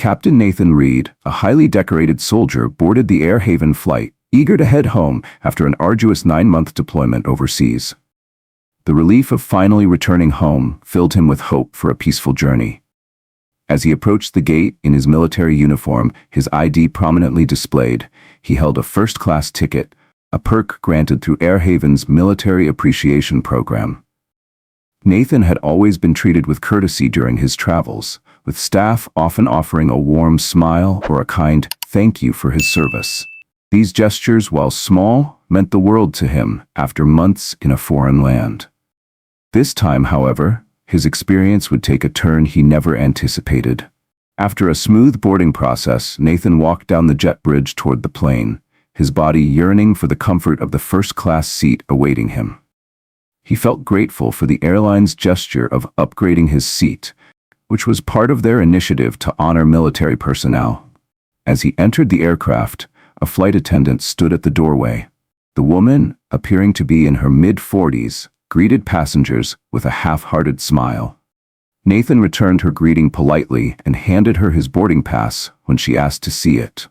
Captain Nathan Reed, a highly decorated soldier, boarded the Air Haven flight, eager to head home after an arduous 9-month deployment overseas. The relief of finally returning home filled him with hope for a peaceful journey. As he approached the gate in his military uniform, his ID prominently displayed, he held a first-class ticket, a perk granted through Air Haven's Military Appreciation Program. Nathan had always been treated with courtesy during his travels, with staff often offering a warm smile or a kind thank you for his service. These gestures, while small, meant the world to him after months in a foreign land. This time, however, his experience would take a turn he never anticipated. After a smooth boarding process, Nathan walked down the jet bridge toward the plane, his body yearning for the comfort of the first-class seat awaiting him. He felt grateful for the airline's gesture of upgrading his seat, which was part of their initiative to honor military personnel. As he entered the aircraft, a flight attendant stood at the doorway. The woman, appearing to be in her mid-40s, greeted passengers with a half-hearted smile. Nathan returned her greeting politely and handed her his boarding pass when she asked to see it.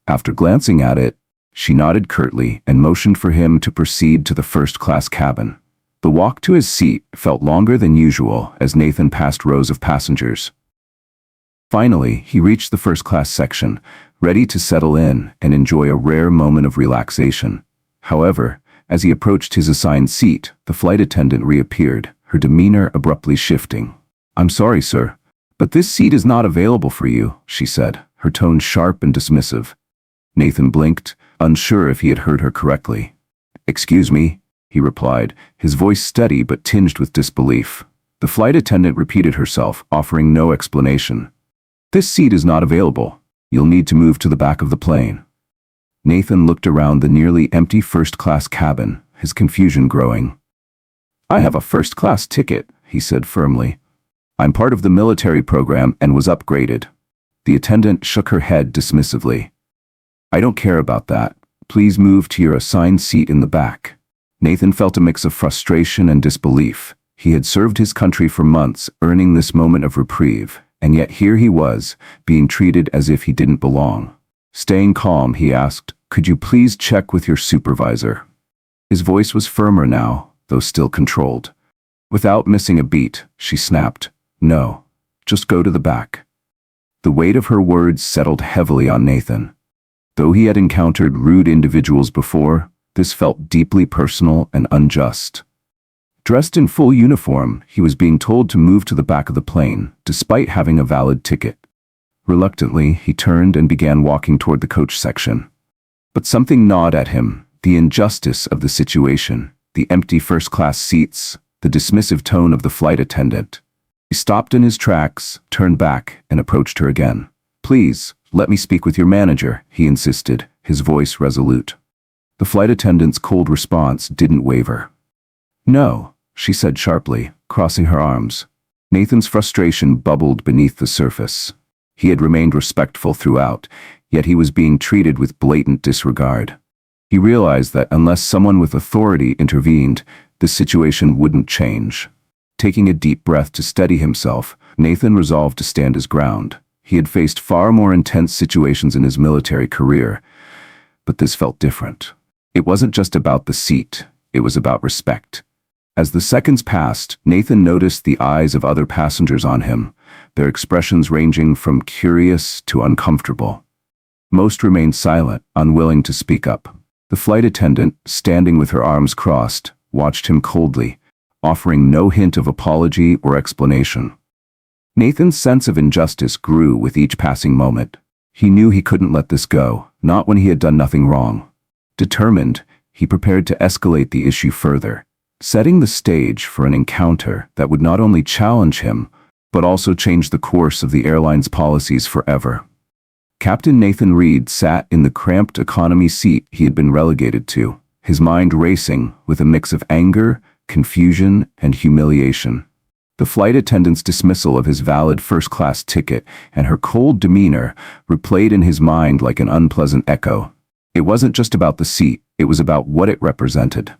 After glancing at it, she nodded curtly and motioned for him to proceed to the first-class cabin. The walk to his seat felt longer than usual as Nathan passed rows of passengers. Finally, he reached the first-class section, ready to settle in and enjoy a rare moment of relaxation. However, as he approached his assigned seat, the flight attendant reappeared, her demeanor abruptly shifting. "I'm sorry, sir, but this seat is not available for you," she said, her tone sharp and dismissive. Nathan blinked, unsure if he had heard her correctly. "Excuse me," he replied, his voice steady but tinged with disbelief. The flight attendant repeated herself, offering no explanation. "This seat is not available. You'll need to move to the back of the plane." Nathan looked around the nearly empty first-class cabin, his confusion growing. "I have a first-class ticket," he said firmly. "I'm part of the military program and was upgraded." The attendant shook her head dismissively. "I don't care about that. Please move to your assigned seat in the back." Nathan felt a mix of frustration and disbelief. He had served his country for months, earning this moment of reprieve, and yet here he was, being treated as if he didn't belong. Staying calm, he asked, "Could you please check with your supervisor?" His voice was firmer now, though still controlled. Without missing a beat, she snapped, "No, just go to the back." The weight of her words settled heavily on Nathan. Though he had encountered rude individuals before, this felt deeply personal and unjust. Dressed in full uniform, he was being told to move to the back of the plane, despite having a valid ticket. Reluctantly, he turned and began walking toward the coach section. But something gnawed at him, the injustice of the situation, the empty first-class seats, the dismissive tone of the flight attendant. He stopped in his tracks, turned back, and approached her again. "Please, let me speak with your manager," he insisted, his voice resolute. The flight attendant's cold response didn't waver. "No," she said sharply, crossing her arms. Nathan's frustration bubbled beneath the surface. He had remained respectful throughout, yet he was being treated with blatant disregard. He realized that unless someone with authority intervened, the situation wouldn't change. Taking a deep breath to steady himself, Nathan resolved to stand his ground. He had faced far more intense situations in his military career, but this felt different. It wasn't just about the seat, it was about respect. As the seconds passed, Nathan noticed the eyes of other passengers on him, their expressions ranging from curious to uncomfortable. Most remained silent, unwilling to speak up. The flight attendant, standing with her arms crossed, watched him coldly, offering no hint of apology or explanation. Nathan's sense of injustice grew with each passing moment. He knew he couldn't let this go, not when he had done nothing wrong. Determined, he prepared to escalate the issue further, setting the stage for an encounter that would not only challenge him, but also change the course of the airline's policies forever. Captain Nathan Reed sat in the cramped economy seat he had been relegated to, his mind racing with a mix of anger, confusion, and humiliation. The flight attendant's dismissal of his valid first-class ticket and her cold demeanor replayed in his mind like an unpleasant echo. It wasn't just about the seat, it was about what it represented.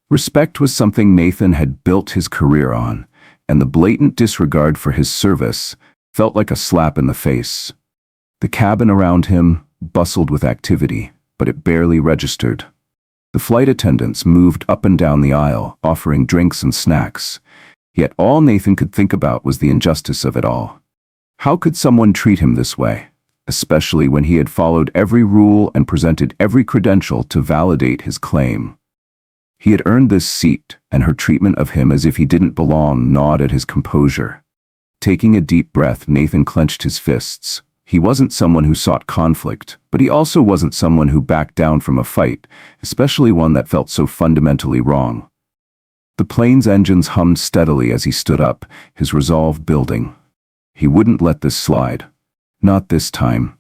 Respect was something Nathan had built his career on, and the blatant disregard for his service felt like a slap in the face. The cabin around him bustled with activity, but it barely registered. The flight attendants moved up and down the aisle, offering drinks and snacks. Yet all Nathan could think about was the injustice of it all. How could someone treat him this way, especially when he had followed every rule and presented every credential to validate his claim? He had earned this seat, and her treatment of him as if he didn't belong gnawed at his composure. Taking a deep breath, Nathan clenched his fists. He wasn't someone who sought conflict, but he also wasn't someone who backed down from a fight, especially one that felt so fundamentally wrong. The plane's engines hummed steadily as he stood up, his resolve building. He wouldn't let this slide. Not this time.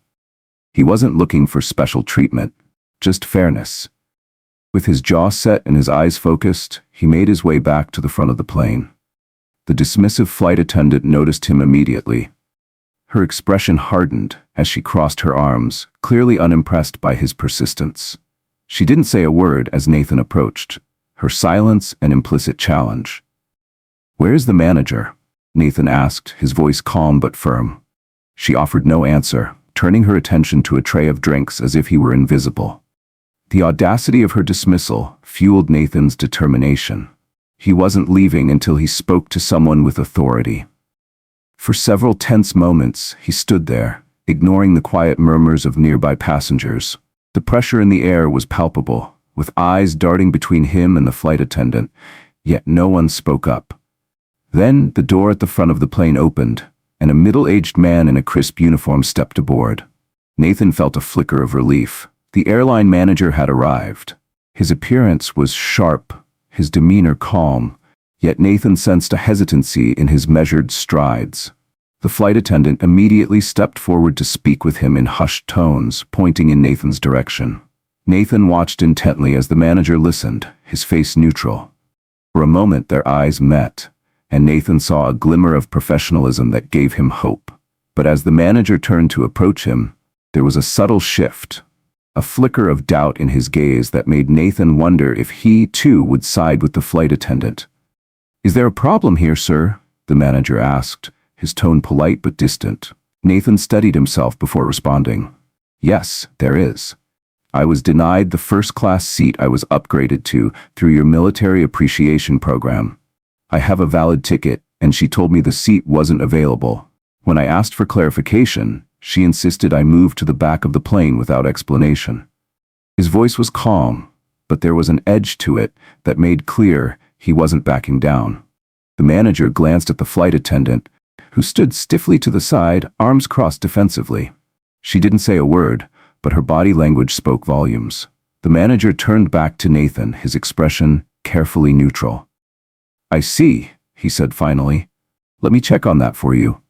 He wasn't looking for special treatment, just fairness. With his jaw set and his eyes focused, he made his way back to the front of the plane. The dismissive flight attendant noticed him immediately. Her expression hardened as she crossed her arms, clearly unimpressed by his persistence. She didn't say a word as Nathan approached, her silence an implicit challenge. "Where's the manager?" Nathan asked, his voice calm but firm. She offered no answer, turning her attention to a tray of drinks as if he were invisible. The audacity of her dismissal fueled Nathan's determination. He wasn't leaving until he spoke to someone with authority. For several tense moments, he stood there, ignoring the quiet murmurs of nearby passengers. The pressure in the air was palpable, with eyes darting between him and the flight attendant, yet no one spoke up. Then the door at the front of the plane opened, and a middle-aged man in a crisp uniform stepped aboard. Nathan felt a flicker of relief. The airline manager had arrived. His appearance was sharp, his demeanor calm, yet Nathan sensed a hesitancy in his measured strides. The flight attendant immediately stepped forward to speak with him in hushed tones, pointing in Nathan's direction. Nathan watched intently as the manager listened, his face neutral. For a moment their eyes met, and Nathan saw a glimmer of professionalism that gave him hope. But as the manager turned to approach him, there was a subtle shift, a flicker of doubt in his gaze that made Nathan wonder if he, too, would side with the flight attendant. "Is there a problem here, sir?" the manager asked, his tone polite but distant. Nathan steadied himself before responding. "Yes, there is. I was denied the first-class seat I was upgraded to through your military appreciation program. I have a valid ticket, and she told me the seat wasn't available. When I asked for clarification, she insisted I move to the back of the plane without explanation." His voice was calm, but there was an edge to it that made clear he wasn't backing down. The manager glanced at the flight attendant, who stood stiffly to the side, arms crossed defensively. She didn't say a word, but her body language spoke volumes. The manager turned back to Nathan, his expression carefully neutral. "I see," he said finally. "Let me check on that for you."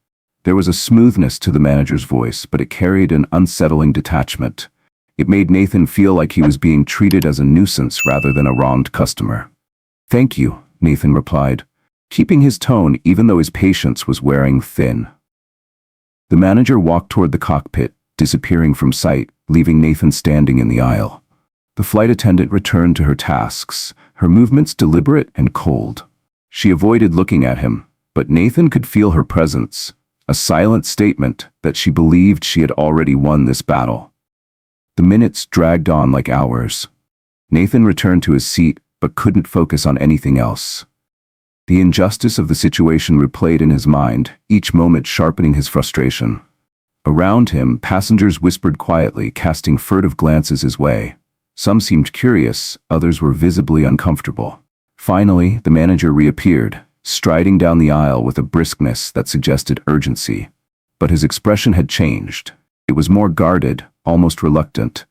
There was a smoothness to the manager's voice, but it carried an unsettling detachment. It made Nathan feel like he was being treated as a nuisance rather than a wronged customer. "Thank you," Nathan replied, keeping his tone even though his patience was wearing thin. The manager walked toward the cockpit, disappearing from sight, leaving Nathan standing in the aisle. The flight attendant returned to her tasks, her movements deliberate and cold. She avoided looking at him, but Nathan could feel her presence, a silent statement that she believed she had already won this battle. The minutes dragged on like hours. Nathan returned to his seat, but couldn't focus on anything else. The injustice of the situation replayed in his mind, each moment sharpening his frustration. Around him, passengers whispered quietly, casting furtive glances his way. Some seemed curious, others were visibly uncomfortable. Finally, the manager reappeared, striding down the aisle with a briskness that suggested urgency. But his expression had changed. It was more guarded, almost reluctant.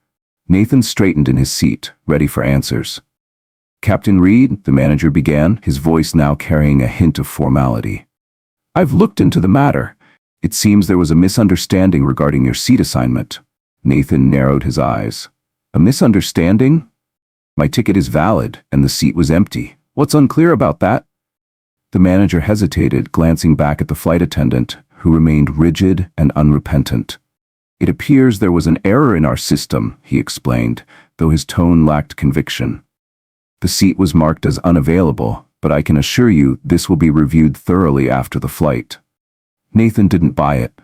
Nathan straightened in his seat, ready for answers. "Captain Reed," the manager began, his voice now carrying a hint of formality. "I've looked into the matter. It seems there was a misunderstanding regarding your seat assignment." Nathan narrowed his eyes. "A misunderstanding? My ticket is valid, and the seat was empty. What's unclear about that?" The manager hesitated, glancing back at the flight attendant, who remained rigid and unrepentant. "It appears there was an error in our system," he explained, though his tone lacked conviction. "The seat was marked as unavailable, but I can assure you this will be reviewed thoroughly after the flight." Nathan didn't buy it.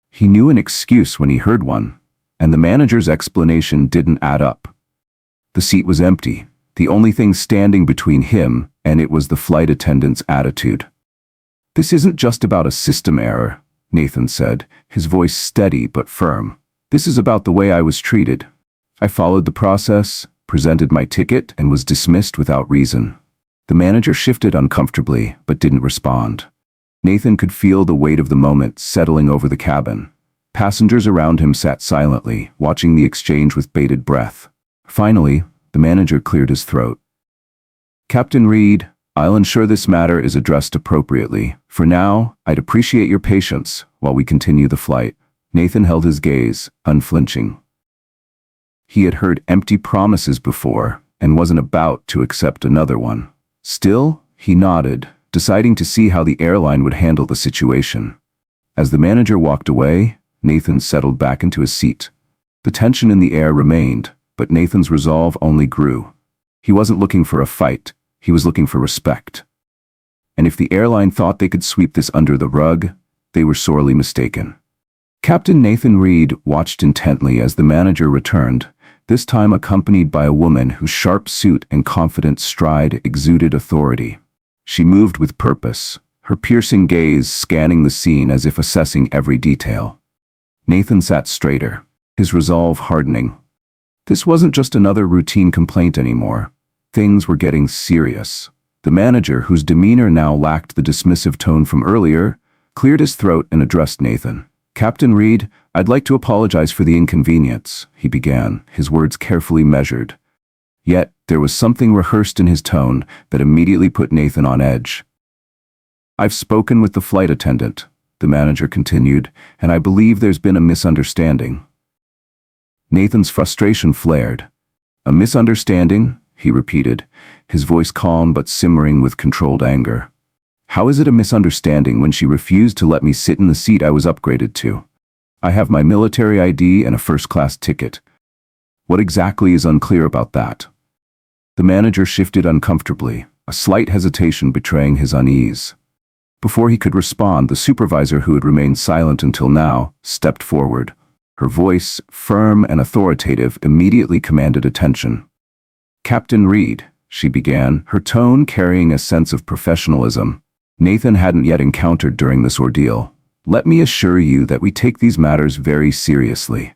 He knew an excuse when he heard one, and the manager's explanation didn't add up. The seat was empty. The only thing standing between him and it was the flight attendant's attitude. "This isn't just about a system error," Nathan said, his voice steady but firm. "This is about the way I was treated. I followed the process, presented my ticket, and was dismissed without reason." The manager shifted uncomfortably but didn't respond. Nathan could feel the weight of the moment settling over the cabin. Passengers around him sat silently, watching the exchange with bated breath. Finally, the manager cleared his throat. "Captain Reed, I'll ensure this matter is addressed appropriately. For now, I'd appreciate your patience while we continue the flight." Nathan held his gaze, unflinching. He had heard empty promises before and wasn't about to accept another one. Still, he nodded, deciding to see how the airline would handle the situation. As the manager walked away, Nathan settled back into his seat. The tension in the air remained, but Nathan's resolve only grew. He wasn't looking for a fight, he was looking for respect. And if the airline thought they could sweep this under the rug, they were sorely mistaken. Captain Nathan Reed watched intently as the manager returned, this time accompanied by a woman whose sharp suit and confident stride exuded authority. She moved with purpose, her piercing gaze scanning the scene as if assessing every detail. Nathan sat straighter, his resolve hardening. This wasn't just another routine complaint anymore. Things were getting serious. The manager, whose demeanor now lacked the dismissive tone from earlier, cleared his throat and addressed Nathan. "Captain Reed, I'd like to apologize for the inconvenience," he began, his words carefully measured. Yet, there was something rehearsed in his tone that immediately put Nathan on edge. "I've spoken with the flight attendant," the manager continued, "and I believe there's been a misunderstanding." Nathan's frustration flared. "A misunderstanding?" he repeated, his voice calm but simmering with controlled anger. "How is it a misunderstanding when she refused to let me sit in the seat I was upgraded to? I have my military ID and a first-class ticket. What exactly is unclear about that?" The manager shifted uncomfortably, a slight hesitation betraying his unease. Before he could respond, the supervisor, who had remained silent until now, stepped forward. Her voice, firm and authoritative, immediately commanded attention. "Captain Reed," she began, her tone carrying a sense of professionalism Nathan hadn't yet encountered during this ordeal. "Let me assure you that we take these matters very seriously.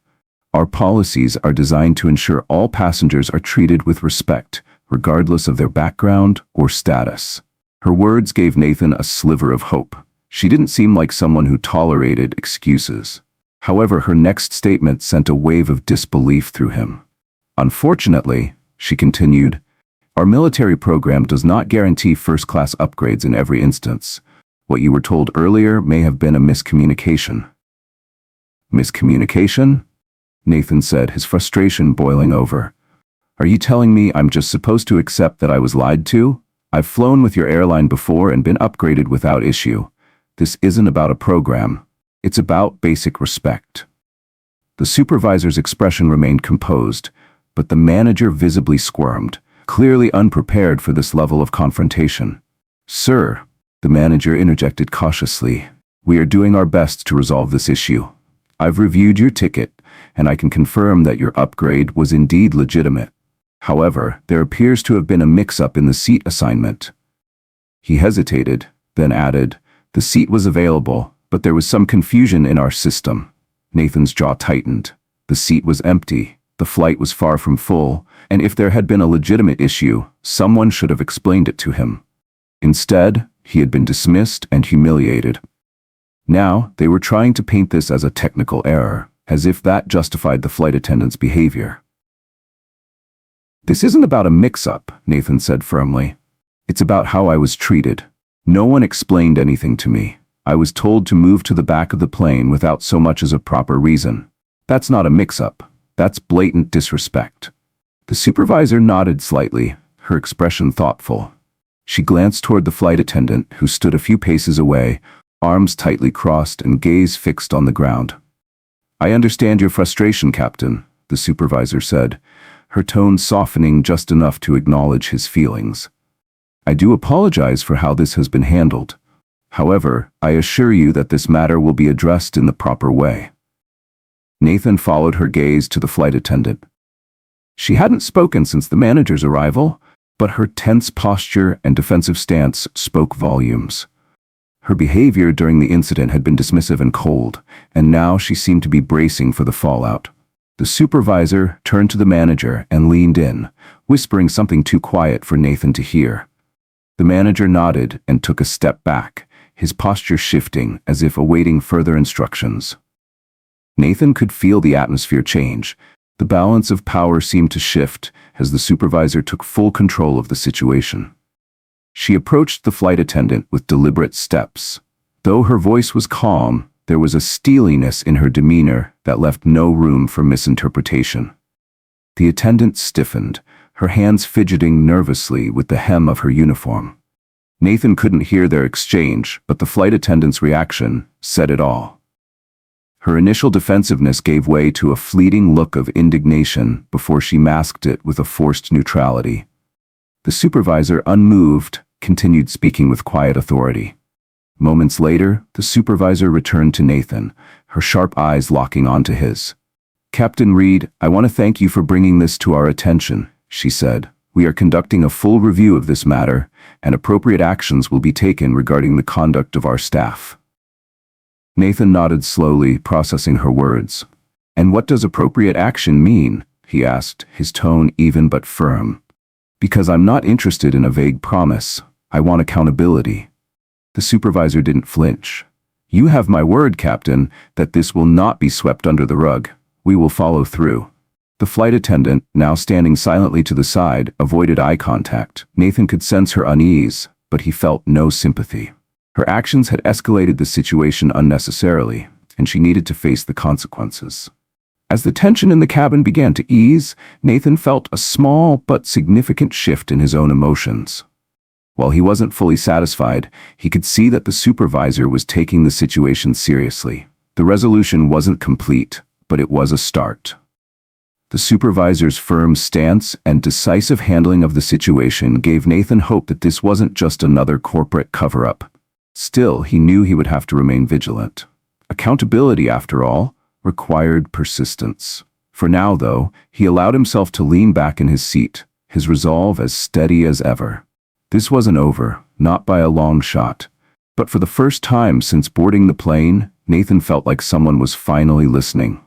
Our policies are designed to ensure all passengers are treated with respect, regardless of their background or status." Her words gave Nathan a sliver of hope. She didn't seem like someone who tolerated excuses. However, her next statement sent a wave of disbelief through him. "Unfortunately," she continued, "our military program does not guarantee first-class upgrades in every instance. What you were told earlier may have been a miscommunication." "Miscommunication?" Nathan said, his frustration boiling over. "Are you telling me I'm just supposed to accept that I was lied to? I've flown with your airline before and been upgraded without issue. This isn't about a program. It's about basic respect." The supervisor's expression remained composed, but the manager visibly squirmed, clearly unprepared for this level of confrontation. "Sir," the manager interjected cautiously, "we are doing our best to resolve this issue. I've reviewed your ticket, and I can confirm that your upgrade was indeed legitimate. However, there appears to have been a mix-up in the seat assignment." He hesitated, then added, "The seat was available, but there was some confusion in our system." Nathan's jaw tightened. The seat was empty, the flight was far from full, and if there had been a legitimate issue, someone should have explained it to him. Instead, he had been dismissed and humiliated. Now, they were trying to paint this as a technical error, as if that justified the flight attendant's behavior. "This isn't about a mix-up," Nathan said firmly. "It's about how I was treated. No one explained anything to me. I was told to move to the back of the plane without so much as a proper reason. That's not a mix-up. That's blatant disrespect." The supervisor nodded slightly, her expression thoughtful. She glanced toward the flight attendant, who stood a few paces away, arms tightly crossed and gaze fixed on the ground. "I understand your frustration, Captain," the supervisor said, her tone softening just enough to acknowledge his feelings. "I do apologize for how this has been handled. However, I assure you that this matter will be addressed in the proper way. Nathan followed her gaze to the flight attendant. She hadn't spoken since the manager's arrival, but her tense posture and defensive stance spoke volumes. Her behavior during the incident had been dismissive and cold, and now she seemed to be bracing for the fallout. The supervisor turned to the manager and leaned in, whispering something too quiet for Nathan to hear. The manager nodded and took a step back, his posture shifting as if awaiting further instructions. Nathan could feel the atmosphere change. The balance of power seemed to shift as the supervisor took full control of the situation. She approached the flight attendant with deliberate steps. Though her voice was calm, there was a steeliness in her demeanor that left no room for misinterpretation. The attendant stiffened, her hands fidgeting nervously with the hem of her uniform. Nathan couldn't hear their exchange, but the flight attendant's reaction said it all. Her initial defensiveness gave way to a fleeting look of indignation before she masked it with a forced neutrality. The supervisor, unmoved, continued speaking with quiet authority. Moments later, the supervisor returned to Nathan, her sharp eyes locking onto his. "Captain Reed, I want to thank you for bringing this to our attention," she said. "We are conducting a full review of this matter, and appropriate actions will be taken regarding the conduct of our staff." Nathan nodded slowly, processing her words. "And what does appropriate action mean?" he asked, his tone even but firm. "Because I'm not interested in a vague promise. I want accountability." The supervisor didn't flinch. "You have my word, Captain, that this will not be swept under the rug. We will follow through." The flight attendant, now standing silently to the side, avoided eye contact. Nathan could sense her unease, but he felt no sympathy. Her actions had escalated the situation unnecessarily, and she needed to face the consequences. As the tension in the cabin began to ease, Nathan felt a small but significant shift in his own emotions. While he wasn't fully satisfied, he could see that the supervisor was taking the situation seriously. The resolution wasn't complete, but it was a start. The supervisor's firm stance and decisive handling of the situation gave Nathan hope that this wasn't just another corporate cover-up. Still, he knew he would have to remain vigilant. Accountability, after all, required persistence. For now, though, he allowed himself to lean back in his seat, his resolve as steady as ever. This wasn't over, not by a long shot. But for the first time since boarding the plane, Nathan felt like someone was finally listening.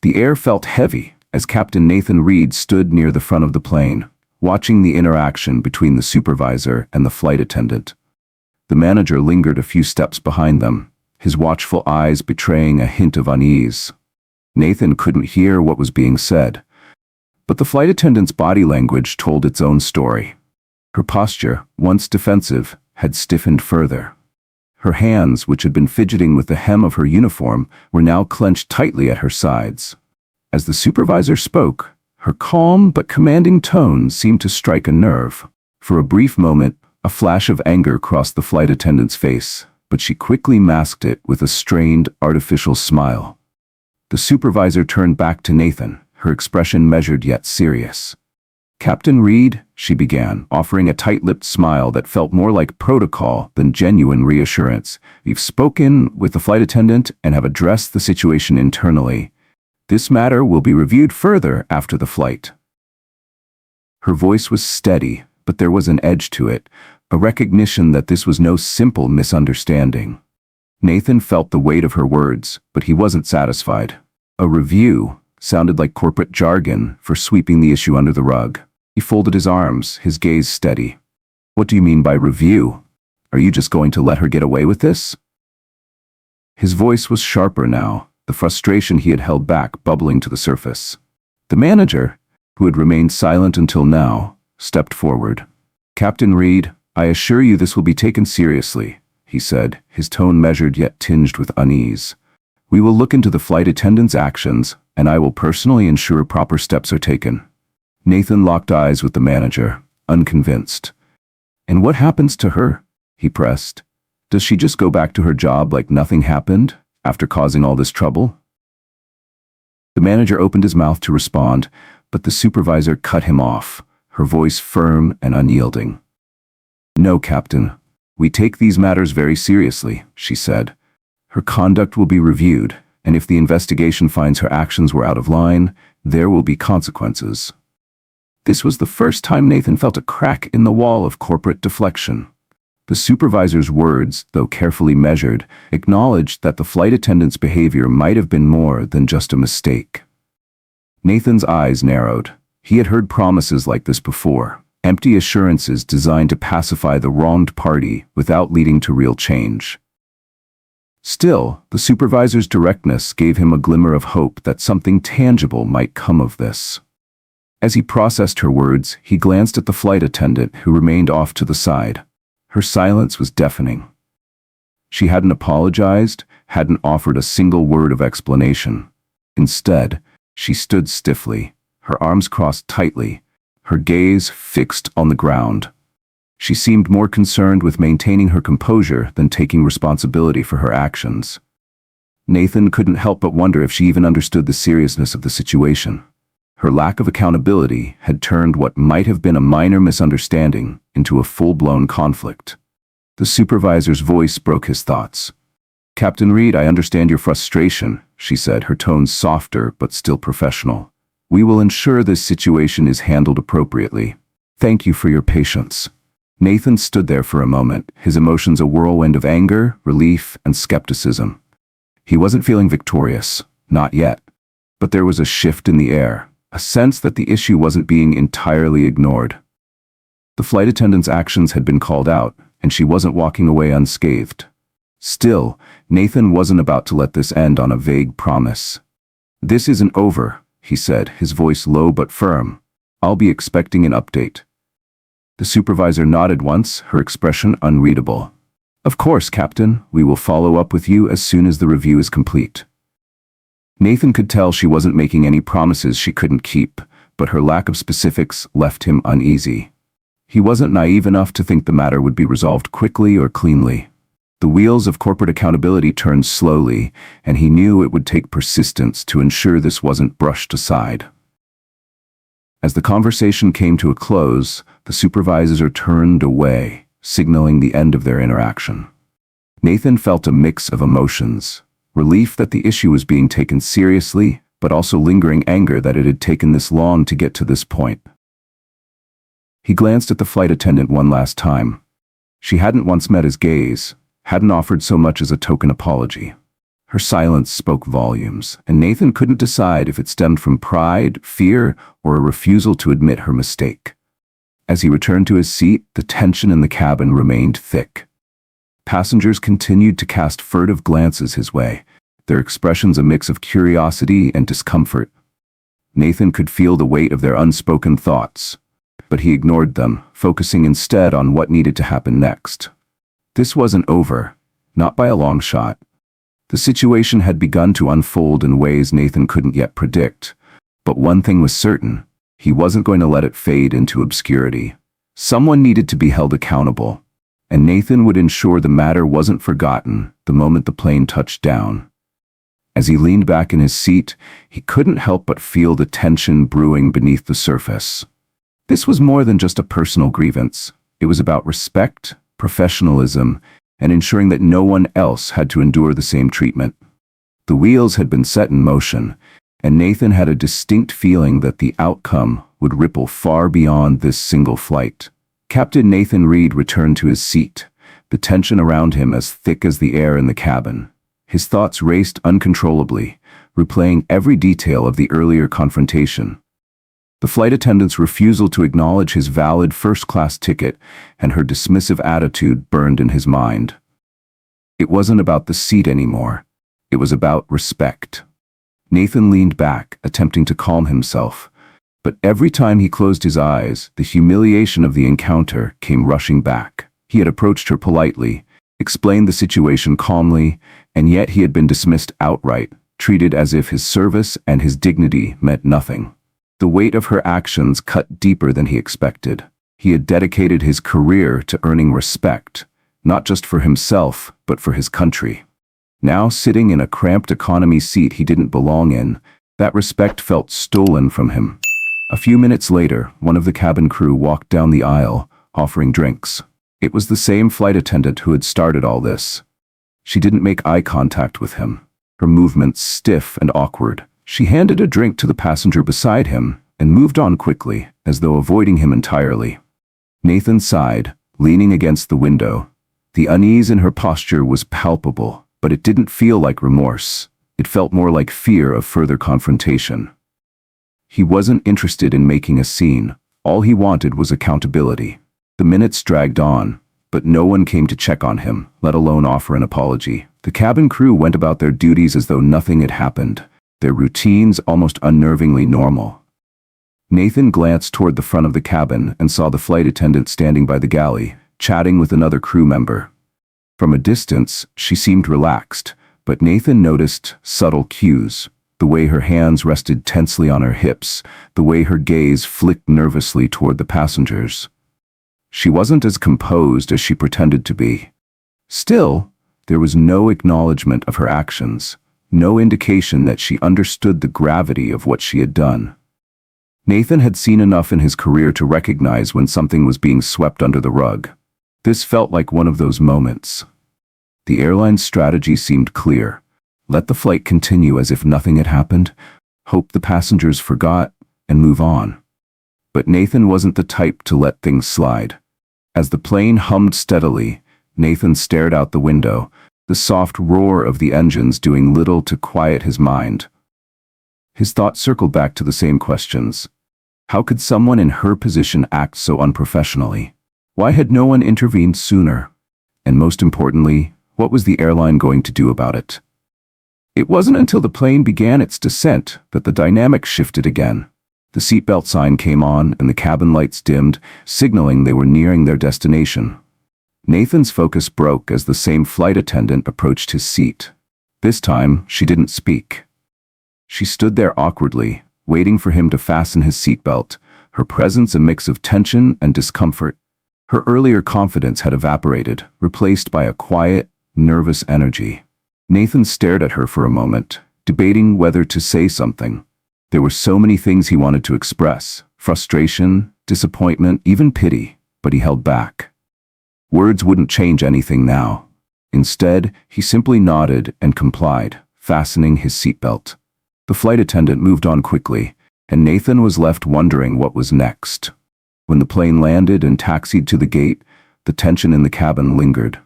The air felt heavy as Captain Nathan Reed stood near the front of the plane, watching the interaction between the supervisor and the flight attendant. The manager lingered a few steps behind them, his watchful eyes betraying a hint of unease. Nathan couldn't hear what was being said, but the flight attendant's body language told its own story. Her posture, once defensive, had stiffened further. Her hands, which had been fidgeting with the hem of her uniform, were now clenched tightly at her sides. As the supervisor spoke, her calm but commanding tone seemed to strike a nerve. For a brief moment, a flash of anger crossed the flight attendant's face, but she quickly masked it with a strained, artificial smile. The supervisor turned back to Nathan, her expression measured yet serious. "Captain Reed," she began, offering a tight-lipped smile that felt more like protocol than genuine reassurance. "We've spoken with the flight attendant and have addressed the situation internally. This matter will be reviewed further after the flight." Her voice was steady, but there was an edge to it, a recognition that this was no simple misunderstanding. Nathan felt the weight of her words, but he wasn't satisfied. A review sounded like corporate jargon for sweeping the issue under the rug. He folded his arms, his gaze steady. "What do you mean by review? Are you just going to let her get away with this?" His voice was sharper now, the frustration he had held back bubbling to the surface. The manager, who had remained silent until now, stepped forward. "Captain Reed, I assure you this will be taken seriously," he said, his tone measured yet tinged with unease. "We will look into the flight attendant's actions, and I will personally ensure proper steps are taken." Nathan locked eyes with the manager, unconvinced. "And what happens to her?" he pressed. "Does she just go back to her job like nothing happened, after causing all this trouble?" The manager opened his mouth to respond, but the supervisor cut him off, her voice firm and unyielding. "No, Captain. "We take these matters very seriously," she said. "Her conduct will be reviewed, and if the investigation finds her actions were out of line, there will be consequences." This was the first time Nathan felt a crack in the wall of corporate deflection. The supervisor's words, though carefully measured, acknowledged that the flight attendant's behavior might have been more than just a mistake. Nathan's eyes narrowed. He had heard promises like this before, empty assurances designed to pacify the wronged party without leading to real change. Still, the supervisor's directness gave him a glimmer of hope that something tangible might come of this. As he processed her words, he glanced at the flight attendant who remained off to the side. Her silence was deafening. She hadn't apologized, hadn't offered a single word of explanation. Instead, she stood stiffly, her arms crossed tightly, her gaze fixed on the ground. She seemed more concerned with maintaining her composure than taking responsibility for her actions. Nathan couldn't help but wonder if she even understood the seriousness of the situation. Her lack of accountability had turned what might have been a minor misunderstanding into a full-blown conflict. The supervisor's voice broke his thoughts. "Captain Reed, I understand your frustration," she said, her tone softer but still professional. "We will ensure this situation is handled appropriately. Thank you for your patience." Nathan stood there for a moment, his emotions a whirlwind of anger, relief, and skepticism. He wasn't feeling victorious, not yet. But there was a shift in the air, a sense that the issue wasn't being entirely ignored. The flight attendant's actions had been called out, and she wasn't walking away unscathed. Still, Nathan wasn't about to let this end on a vague promise. "This isn't over," he said, his voice low but firm. "I'll be expecting an update." The supervisor nodded once, her expression unreadable. "Of course, Captain. We will follow up with you as soon as the review is complete." Nathan could tell she wasn't making any promises she couldn't keep, but her lack of specifics left him uneasy. He wasn't naive enough to think the matter would be resolved quickly or cleanly. The wheels of corporate accountability turned slowly, and he knew it would take persistence to ensure this wasn't brushed aside. As the conversation came to a close, the supervisor turned away, signaling the end of their interaction. Nathan felt a mix of emotions. Relief that the issue was being taken seriously, but also lingering anger that it had taken this long to get to this point. He glanced at the flight attendant one last time. She hadn't once met his gaze, hadn't offered so much as a token apology. Her silence spoke volumes, and Nathan couldn't decide if it stemmed from pride, fear, or a refusal to admit her mistake. As he returned to his seat, the tension in the cabin remained thick. Passengers continued to cast furtive glances his way, their expressions a mix of curiosity and discomfort. Nathan could feel the weight of their unspoken thoughts, but he ignored them, focusing instead on what needed to happen next. This wasn't over, not by a long shot. The situation had begun to unfold in ways Nathan couldn't yet predict, but one thing was certain: he wasn't going to let it fade into obscurity. Someone needed to be held accountable, and Nathan would ensure the matter wasn't forgotten the moment the plane touched down. As he leaned back in his seat, he couldn't help but feel the tension brewing beneath the surface. This was more than just a personal grievance. It was about respect, professionalism, and ensuring that no one else had to endure the same treatment. The wheels had been set in motion, and Nathan had a distinct feeling that the outcome would ripple far beyond this single flight. Captain Nathan Reed returned to his seat, the tension around him as thick as the air in the cabin. His thoughts raced uncontrollably, replaying every detail of the earlier confrontation. The flight attendant's refusal to acknowledge his valid first-class ticket and her dismissive attitude burned in his mind. It wasn't about the seat anymore. It was about respect. Nathan leaned back, attempting to calm himself, but every time he closed his eyes, the humiliation of the encounter came rushing back. He had approached her politely, explained the situation calmly, and yet he had been dismissed outright, treated as if his service and his dignity meant nothing. The weight of her actions cut deeper than he expected. He had dedicated his career to earning respect, not just for himself, but for his country. Now, sitting in a cramped economy seat he didn't belong in, that respect felt stolen from him. A few minutes later, one of the cabin crew walked down the aisle, offering drinks. It was the same flight attendant who had started all this. She didn't make eye contact with him, her movements stiff and awkward. She handed a drink to the passenger beside him and moved on quickly, as though avoiding him entirely. Nathan sighed, leaning against the window. The unease in her posture was palpable, but it didn't feel like remorse. It felt more like fear of further confrontation. He wasn't interested in making a scene. All he wanted was accountability. The minutes dragged on, but no one came to check on him, let alone offer an apology. The cabin crew went about their duties as though nothing had happened, their routines almost unnervingly normal. Nathan glanced toward the front of the cabin and saw the flight attendant standing by the galley, chatting with another crew member. From a distance, she seemed relaxed, but Nathan noticed subtle cues. The way her hands rested tensely on her hips, the way her gaze flicked nervously toward the passengers. She wasn't as composed as she pretended to be. Still, there was no acknowledgement of her actions, no indication that she understood the gravity of what she had done. Nathan had seen enough in his career to recognize when something was being swept under the rug. This felt like one of those moments. The airline's strategy seemed clear. Let the flight continue as if nothing had happened, hope the passengers forgot, and move on. But Nathan wasn't the type to let things slide. As the plane hummed steadily, Nathan stared out the window, the soft roar of the engines doing little to quiet his mind. His thoughts circled back to the same questions. How could someone in her position act so unprofessionally? Why had no one intervened sooner? And most importantly, what was the airline going to do about it? It wasn't until the plane began its descent that the dynamic shifted again. The seatbelt sign came on and the cabin lights dimmed, signaling they were nearing their destination. Nathan's focus broke as the same flight attendant approached his seat. This time, she didn't speak. She stood there awkwardly, waiting for him to fasten his seatbelt, her presence a mix of tension and discomfort. Her earlier confidence had evaporated, replaced by a quiet, nervous energy. Nathan stared at her for a moment, debating whether to say something. There were so many things he wanted to express: frustration, disappointment, even pity, but he held back. Words wouldn't change anything now. Instead, he simply nodded and complied, fastening his seatbelt. The flight attendant moved on quickly, and Nathan was left wondering what was next. When the plane landed and taxied to the gate, the tension in the cabin lingered.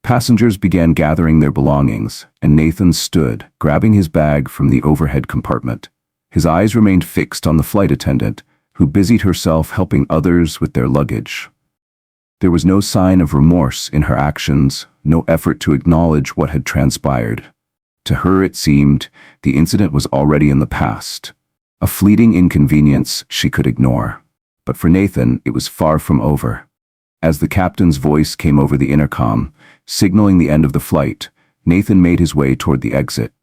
Passengers began gathering their belongings, and Nathan stood, grabbing his bag from the overhead compartment. His eyes remained fixed on the flight attendant, who busied herself helping others with their luggage. There was no sign of remorse in her actions, no effort to acknowledge what had transpired. To her, it seemed, the incident was already in the past, a fleeting inconvenience she could ignore. But for Nathan, it was far from over. As the captain's voice came over the intercom, signaling the end of the flight, Nathan made his way toward the exit.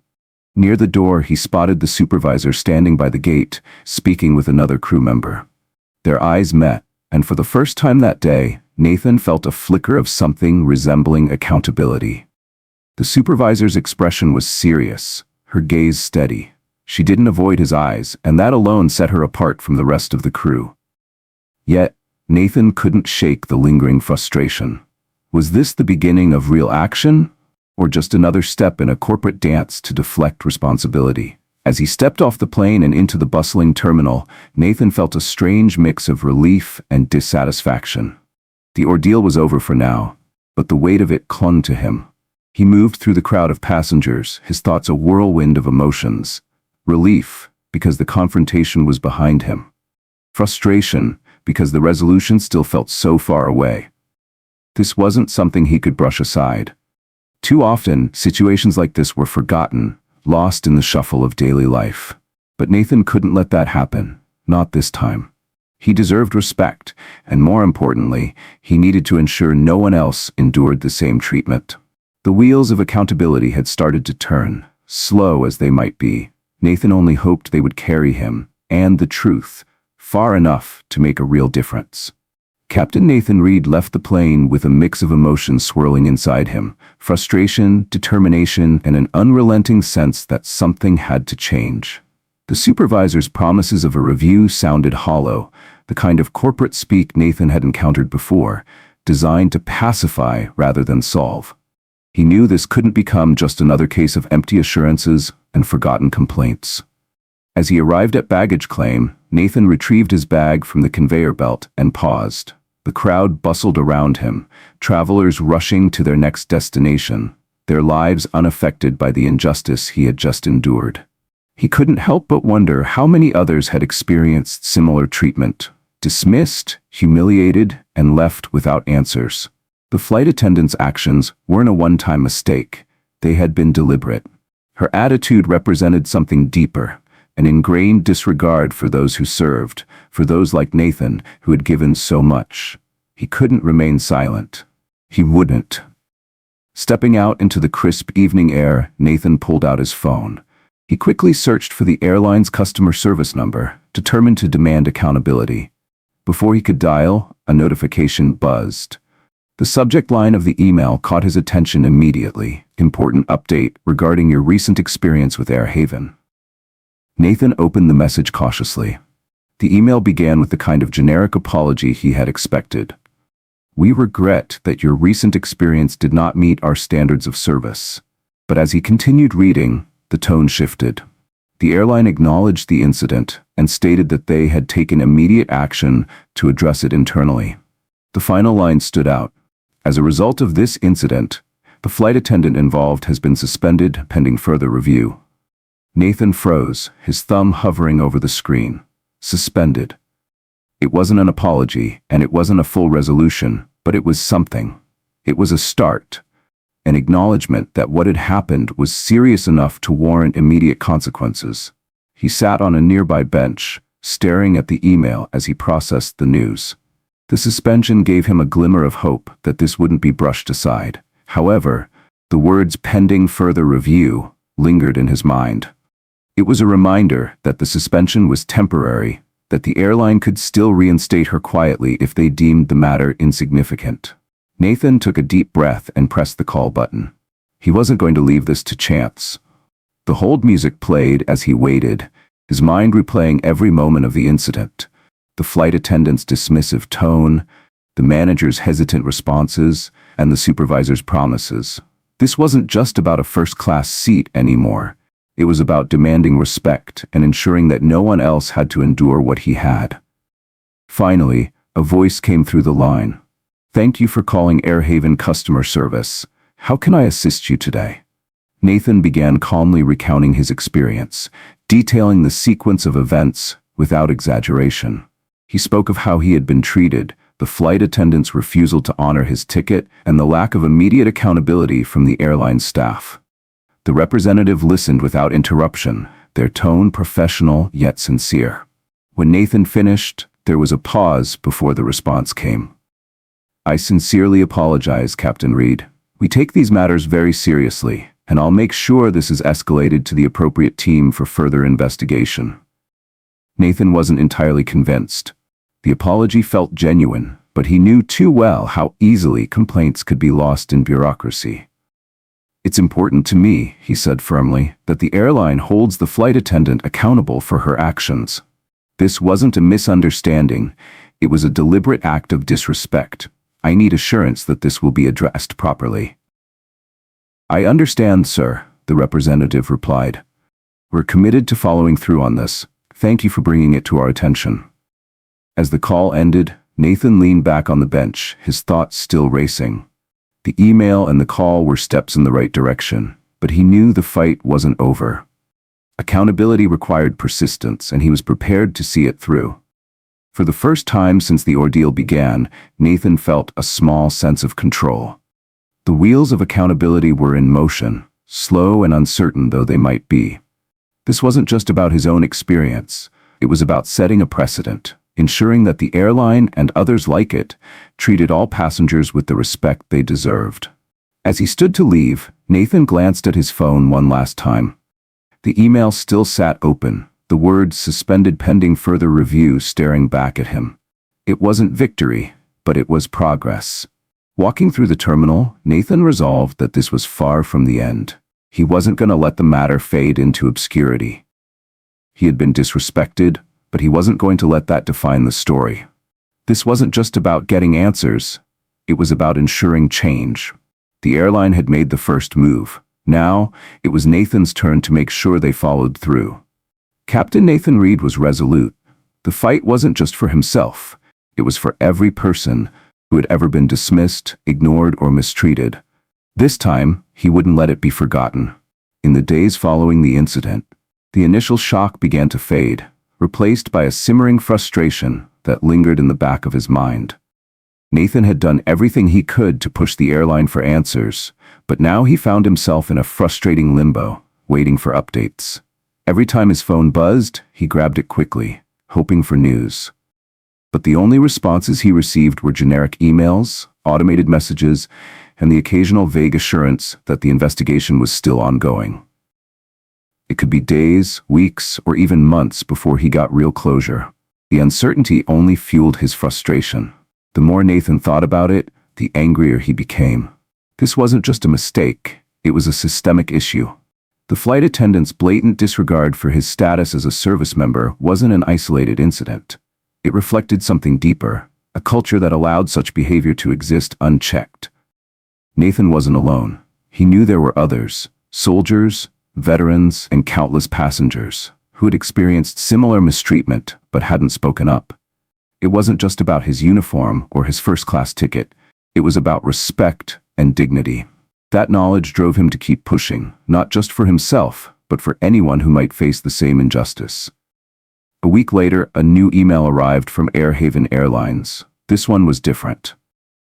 Near the door, he spotted the supervisor standing by the gate, speaking with another crew member. Their eyes met, and for the first time that day, Nathan felt a flicker of something resembling accountability. The supervisor's expression was serious, her gaze steady. She didn't avoid his eyes, and that alone set her apart from the rest of the crew. Yet, Nathan couldn't shake the lingering frustration. Was this the beginning of real action, or just another step in a corporate dance to deflect responsibility? As he stepped off the plane and into the bustling terminal, Nathan felt a strange mix of relief and dissatisfaction. The ordeal was over for now, but the weight of it clung to him. He moved through the crowd of passengers, his thoughts a whirlwind of emotions. Relief, because the confrontation was behind him. Frustration, because the resolution still felt so far away. This wasn't something he could brush aside. Too often, situations like this were forgotten, lost in the shuffle of daily life. But Nathan couldn't let that happen, not this time. He deserved respect, and more importantly, he needed to ensure no one else endured the same treatment. The wheels of accountability had started to turn, slow as they might be. Nathan only hoped they would carry him, and the truth, far enough to make a real difference. Captain Nathan Reed left the plane with a mix of emotions swirling inside him: frustration, determination, and an unrelenting sense that something had to change. The supervisor's promises of a review sounded hollow, the kind of corporate speak Nathan had encountered before, designed to pacify rather than solve. He knew this couldn't become just another case of empty assurances and forgotten complaints. As he arrived at baggage claim, Nathan retrieved his bag from the conveyor belt and paused. The crowd bustled around him, travelers rushing to their next destination, their lives unaffected by the injustice he had just endured. He couldn't help but wonder how many others had experienced similar treatment, dismissed, humiliated, and left without answers. The flight attendant's actions weren't a one-time mistake. They had been deliberate. Her attitude represented something deeper, an ingrained disregard for those who served, for those like Nathan who had given so much. He couldn't remain silent. He wouldn't. Stepping out into the crisp evening air, Nathan pulled out his phone. He quickly searched for the airline's customer service number, determined to demand accountability. Before he could dial, a notification buzzed. The subject line of the email caught his attention immediately. Important update regarding your recent experience with Air Haven. Nathan opened the message cautiously. The email began with the kind of generic apology he had expected. We regret that your recent experience did not meet our standards of service. But as he continued reading, the tone shifted. The airline acknowledged the incident and stated that they had taken immediate action to address it internally. The final line stood out. As a result of this incident, the flight attendant involved has been suspended pending further review. Nathan froze, his thumb hovering over the screen. Suspended. It wasn't an apology, and it wasn't a full resolution, but it was something. It was a start. An acknowledgement that what had happened was serious enough to warrant immediate consequences. He sat on a nearby bench, staring at the email as he processed the news. The suspension gave him a glimmer of hope that this wouldn't be brushed aside. However, the words pending further review lingered in his mind. It was a reminder that the suspension was temporary, that the airline could still reinstate her quietly if they deemed the matter insignificant. Nathan took a deep breath and pressed the call button. He wasn't going to leave this to chance. The hold music played as he waited, his mind replaying every moment of the incident. The flight attendant's dismissive tone, the manager's hesitant responses, and the supervisor's promises. This wasn't just about a first-class seat anymore. It was about demanding respect and ensuring that no one else had to endure what he had. Finally, a voice came through the line. Thank you for calling Air Haven customer service. How can I assist you today? Nathan began calmly recounting his experience, detailing the sequence of events without exaggeration. He spoke of how he had been treated, the flight attendant's refusal to honor his ticket, and the lack of immediate accountability from the airline staff. The representative listened without interruption, their tone professional yet sincere. When Nathan finished, there was a pause before the response came. I sincerely apologize, Captain Reed. We take these matters very seriously, and I'll make sure this is escalated to the appropriate team for further investigation. Nathan wasn't entirely convinced. The apology felt genuine, but he knew too well how easily complaints could be lost in bureaucracy. It's important to me, he said firmly, that the airline holds the flight attendant accountable for her actions. This wasn't a misunderstanding, it was a deliberate act of disrespect. I need assurance that this will be addressed properly. I understand, sir, the representative replied. We're committed to following through on this. Thank you for bringing it to our attention. As the call ended, Nathan leaned back on the bench, his thoughts still racing. The email and the call were steps in the right direction, but he knew the fight wasn't over. Accountability required persistence, and he was prepared to see it through. For the first time since the ordeal began, Nathan felt a small sense of control. The wheels of accountability were in motion, slow and uncertain though they might be. This wasn't just about his own experience, it was about setting a precedent, ensuring that the airline and others like it treated all passengers with the respect they deserved. As he stood to leave, Nathan glanced at his phone one last time. The email still sat open, the words suspended pending further review staring back at him. It wasn't victory, but it was progress. Walking through the terminal, Nathan resolved that this was far from the end. He wasn't going to let the matter fade into obscurity. He had been disrespected, but he wasn't going to let that define the story. This wasn't just about getting answers. It was about ensuring change. The airline had made the first move. Now, it was Nathan's turn to make sure they followed through. Captain Nathan Reed was resolute. The fight wasn't just for himself. It was for every person who had ever been dismissed, ignored, or mistreated. This time, he wouldn't let it be forgotten. In the days following the incident, the initial shock began to fade, replaced by a simmering frustration that lingered in the back of his mind. Nathan had done everything he could to push the airline for answers, but now he found himself in a frustrating limbo, waiting for updates. Every time his phone buzzed, he grabbed it quickly, hoping for news. But the only responses he received were generic emails, automated messages, and the occasional vague assurance that the investigation was still ongoing. It could be days, weeks, or even months before he got real closure. The uncertainty only fueled his frustration. The more Nathan thought about it, the angrier he became. This wasn't just a mistake, it was a systemic issue. The flight attendant's blatant disregard for his status as a service member wasn't an isolated incident. It reflected something deeper, a culture that allowed such behavior to exist unchecked. Nathan wasn't alone. He knew there were others, soldiers, veterans, and countless passengers, who had experienced similar mistreatment but hadn't spoken up. It wasn't just about his uniform or his first-class ticket. It was about respect and dignity. That knowledge drove him to keep pushing, not just for himself, but for anyone who might face the same injustice. A week later, a new email arrived from Airhaven Airlines. This one was different.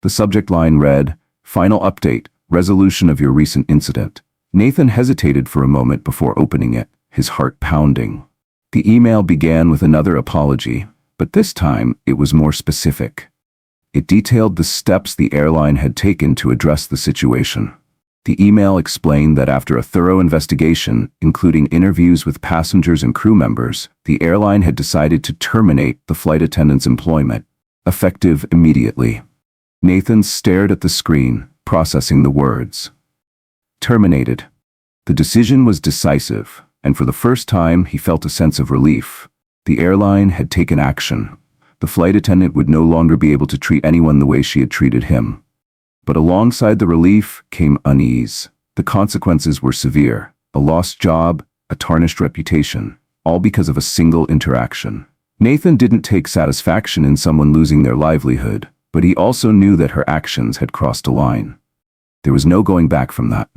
The subject line read, "Final update, resolution of your recent incident." Nathan hesitated for a moment before opening it, his heart pounding. The email began with another apology, but this time it was more specific. It detailed the steps the airline had taken to address the situation. The email explained that after a thorough investigation, including interviews with passengers and crew members, the airline had decided to terminate the flight attendant's employment, effective immediately. Nathan stared at the screen, processing the words. Terminated. The decision was decisive, and for the first time he felt a sense of relief. The airline had taken action. The flight attendant would no longer be able to treat anyone the way she had treated him. But alongside the relief came unease. The consequences were severe. A lost job, a tarnished reputation, all because of a single interaction. Nathan didn't take satisfaction in someone losing their livelihood, but he also knew that her actions had crossed a line. There was no going back from that.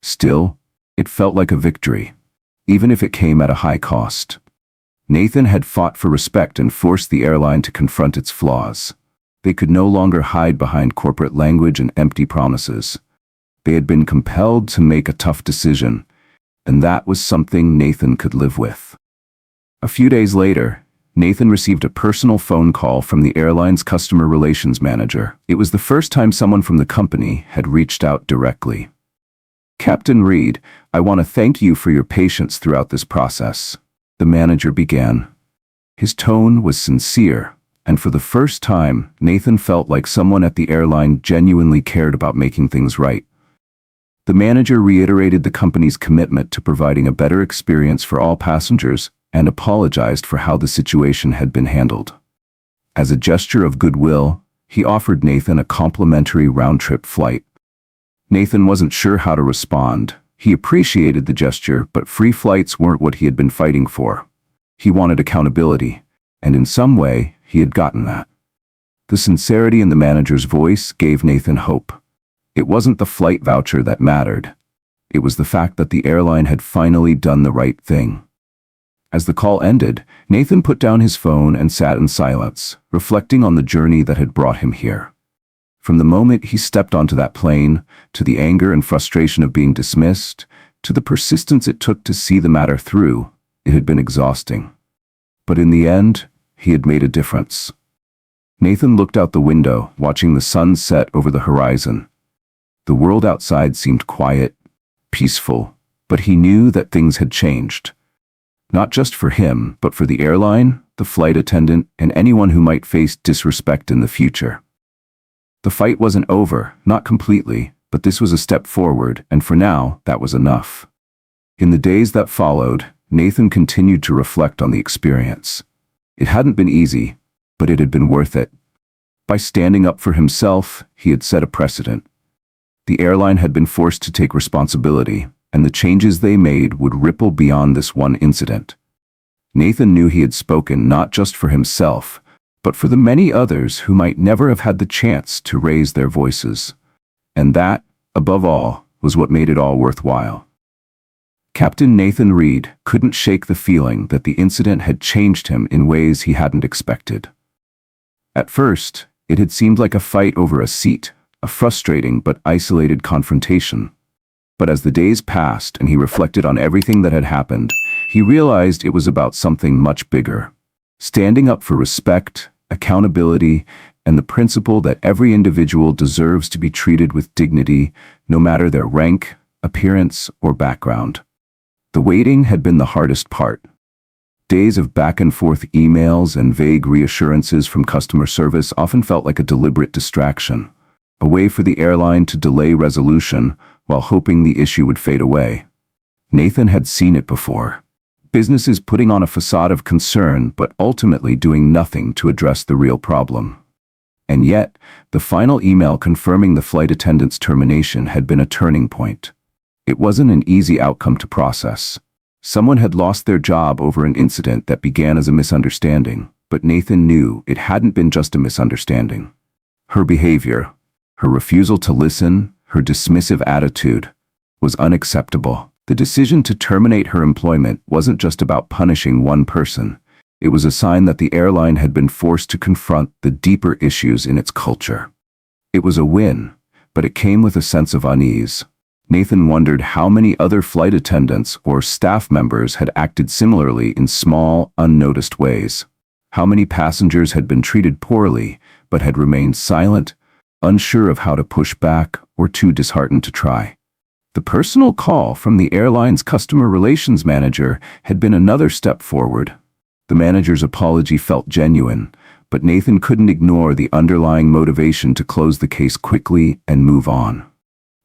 Still, it felt like a victory, even if it came at a high cost. Nathan had fought for respect and forced the airline to confront its flaws. They could no longer hide behind corporate language and empty promises. They had been compelled to make a tough decision, and that was something Nathan could live with. A few days later, Nathan received a personal phone call from the airline's customer relations manager. It was the first time someone from the company had reached out directly. "Captain Reed, I want to thank you for your patience throughout this process," the manager began. His tone was sincere, and for the first time, Nathan felt like someone at the airline genuinely cared about making things right. The manager reiterated the company's commitment to providing a better experience for all passengers and apologized for how the situation had been handled. As a gesture of goodwill, he offered Nathan a complimentary round-trip flight. Nathan wasn't sure how to respond. He appreciated the gesture, but free flights weren't what he had been fighting for. He wanted accountability, and in some way, he had gotten that. The sincerity in the manager's voice gave Nathan hope. It wasn't the flight voucher that mattered. It was the fact that the airline had finally done the right thing. As the call ended, Nathan put down his phone and sat in silence, reflecting on the journey that had brought him here. From the moment he stepped onto that plane, to the anger and frustration of being dismissed, to the persistence it took to see the matter through, it had been exhausting. But in the end, he had made a difference. Nathan looked out the window, watching the sun set over the horizon. The world outside seemed quiet, peaceful, but he knew that things had changed. Not just for him, but for the airline, the flight attendant, and anyone who might face disrespect in the future. The fight wasn't over, not completely, but this was a step forward, and for now, that was enough. In the days that followed, Nathan continued to reflect on the experience. It hadn't been easy, but it had been worth it. By standing up for himself, he had set a precedent. The airline had been forced to take responsibility, and the changes they made would ripple beyond this one incident. Nathan knew he had spoken not just for himself, but for the many others who might never have had the chance to raise their voices. And that, above all, was what made it all worthwhile. Captain Nathan Reed couldn't shake the feeling that the incident had changed him in ways he hadn't expected. At first, it had seemed like a fight over a seat, a frustrating but isolated confrontation. But as the days passed and he reflected on everything that had happened, he realized it was about something much bigger. Standing up for respect, accountability, and the principle that every individual deserves to be treated with dignity, no matter their rank, appearance, or background. The waiting had been the hardest part. Days of back-and-forth emails and vague reassurances from customer service often felt like a deliberate distraction, a way for the airline to delay resolution while hoping the issue would fade away. Nathan had seen it before. Businesses putting on a facade of concern but ultimately doing nothing to address the real problem. And yet, the final email confirming the flight attendant's termination had been a turning point. It wasn't an easy outcome to process. Someone had lost their job over an incident that began as a misunderstanding, but Nathan knew it hadn't been just a misunderstanding. Her behavior, her refusal to listen, her dismissive attitude, was unacceptable. The decision to terminate her employment wasn't just about punishing one person. It was a sign that the airline had been forced to confront the deeper issues in its culture. It was a win, but it came with a sense of unease. Nathan wondered how many other flight attendants or staff members had acted similarly in small, unnoticed ways. How many passengers had been treated poorly, but had remained silent, unsure of how to push back, or too disheartened to try. The personal call from the airline's customer relations manager had been another step forward. The manager's apology felt genuine, but Nathan couldn't ignore the underlying motivation to close the case quickly and move on.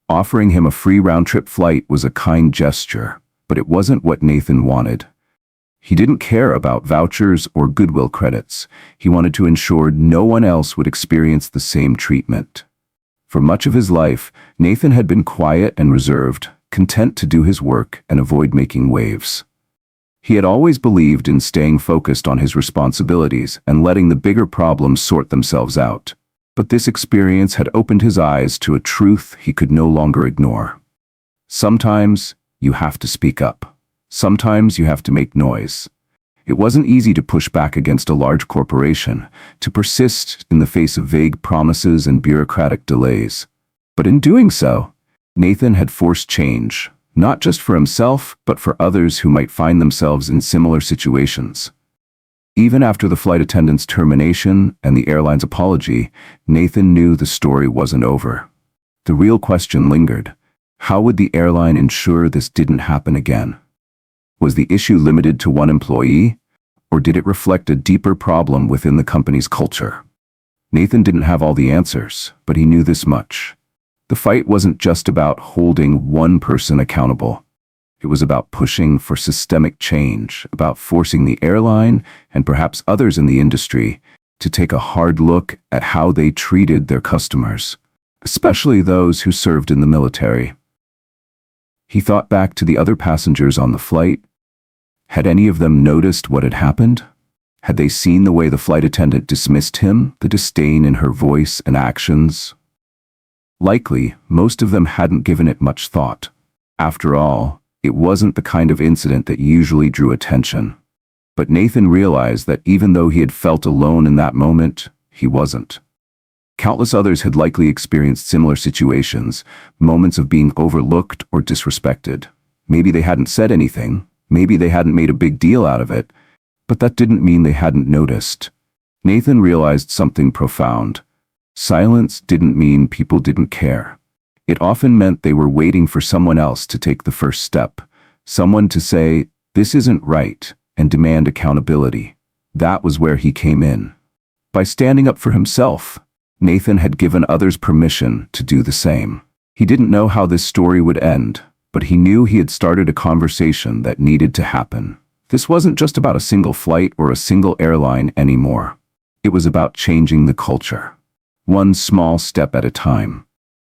Offering him a free round-trip flight was a kind gesture, but it wasn't what Nathan wanted. He didn't care about vouchers or goodwill credits. He wanted to ensure no one else would experience the same treatment. For much of his life, Nathan had been quiet and reserved, content to do his work and avoid making waves. He had always believed in staying focused on his responsibilities and letting the bigger problems sort themselves out. But this experience had opened his eyes to a truth he could no longer ignore. Sometimes you have to speak up. Sometimes you have to make noise. It wasn't easy to push back against a large corporation, to persist in the face of vague promises and bureaucratic delays. But in doing so, Nathan had forced change, not just for himself, but for others who might find themselves in similar situations. Even after the flight attendant's termination and the airline's apology, Nathan knew the story wasn't over. The real question lingered. How would the airline ensure this didn't happen again? Was the issue limited to one employee, or did it reflect a deeper problem within the company's culture? Nathan didn't have all the answers, but he knew this much. The fight wasn't just about holding one person accountable. It was about pushing for systemic change, about forcing the airline, and perhaps others in the industry, to take a hard look at how they treated their customers, especially those who served in the military. He thought back to the other passengers on the flight. Had any of them noticed what had happened? Had they seen the way the flight attendant dismissed him, the disdain in her voice and actions? Likely, most of them hadn't given it much thought. After all, it wasn't the kind of incident that usually drew attention. But Nathan realized that even though he had felt alone in that moment, he wasn't. Countless others had likely experienced similar situations, moments of being overlooked or disrespected. Maybe they hadn't said anything, maybe they hadn't made a big deal out of it, but that didn't mean they hadn't noticed. Nathan realized something profound. Silence didn't mean people didn't care. It often meant they were waiting for someone else to take the first step, someone to say, "This isn't right," and demand accountability. That was where he came in. By standing up for himself, Nathan had given others permission to do the same. He didn't know how this story would end, but he knew he had started a conversation that needed to happen. This wasn't just about a single flight or a single airline anymore. It was about changing the culture. one small step at a time.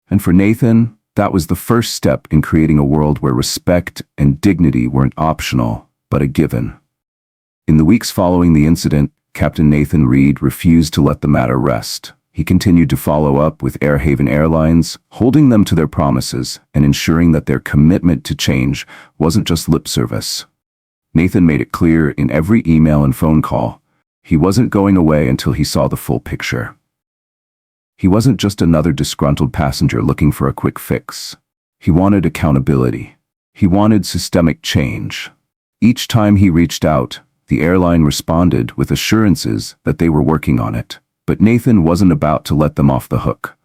And for Nathan, that was the first step in creating a world where respect and dignity weren't optional, but a given. In the weeks following the incident, Captain Nathan Reed refused to let the matter rest. He continued to follow up with Airhaven Airlines, holding them to their promises and ensuring that their commitment to change wasn't just lip service. Nathan made it clear in every email and phone call, he wasn't going away until he saw the full picture. He wasn't just another disgruntled passenger looking for a quick fix. He wanted accountability. He wanted systemic change. Each time he reached out, the airline responded with assurances that they were working on it. But Nathan wasn't about to let them off the hook.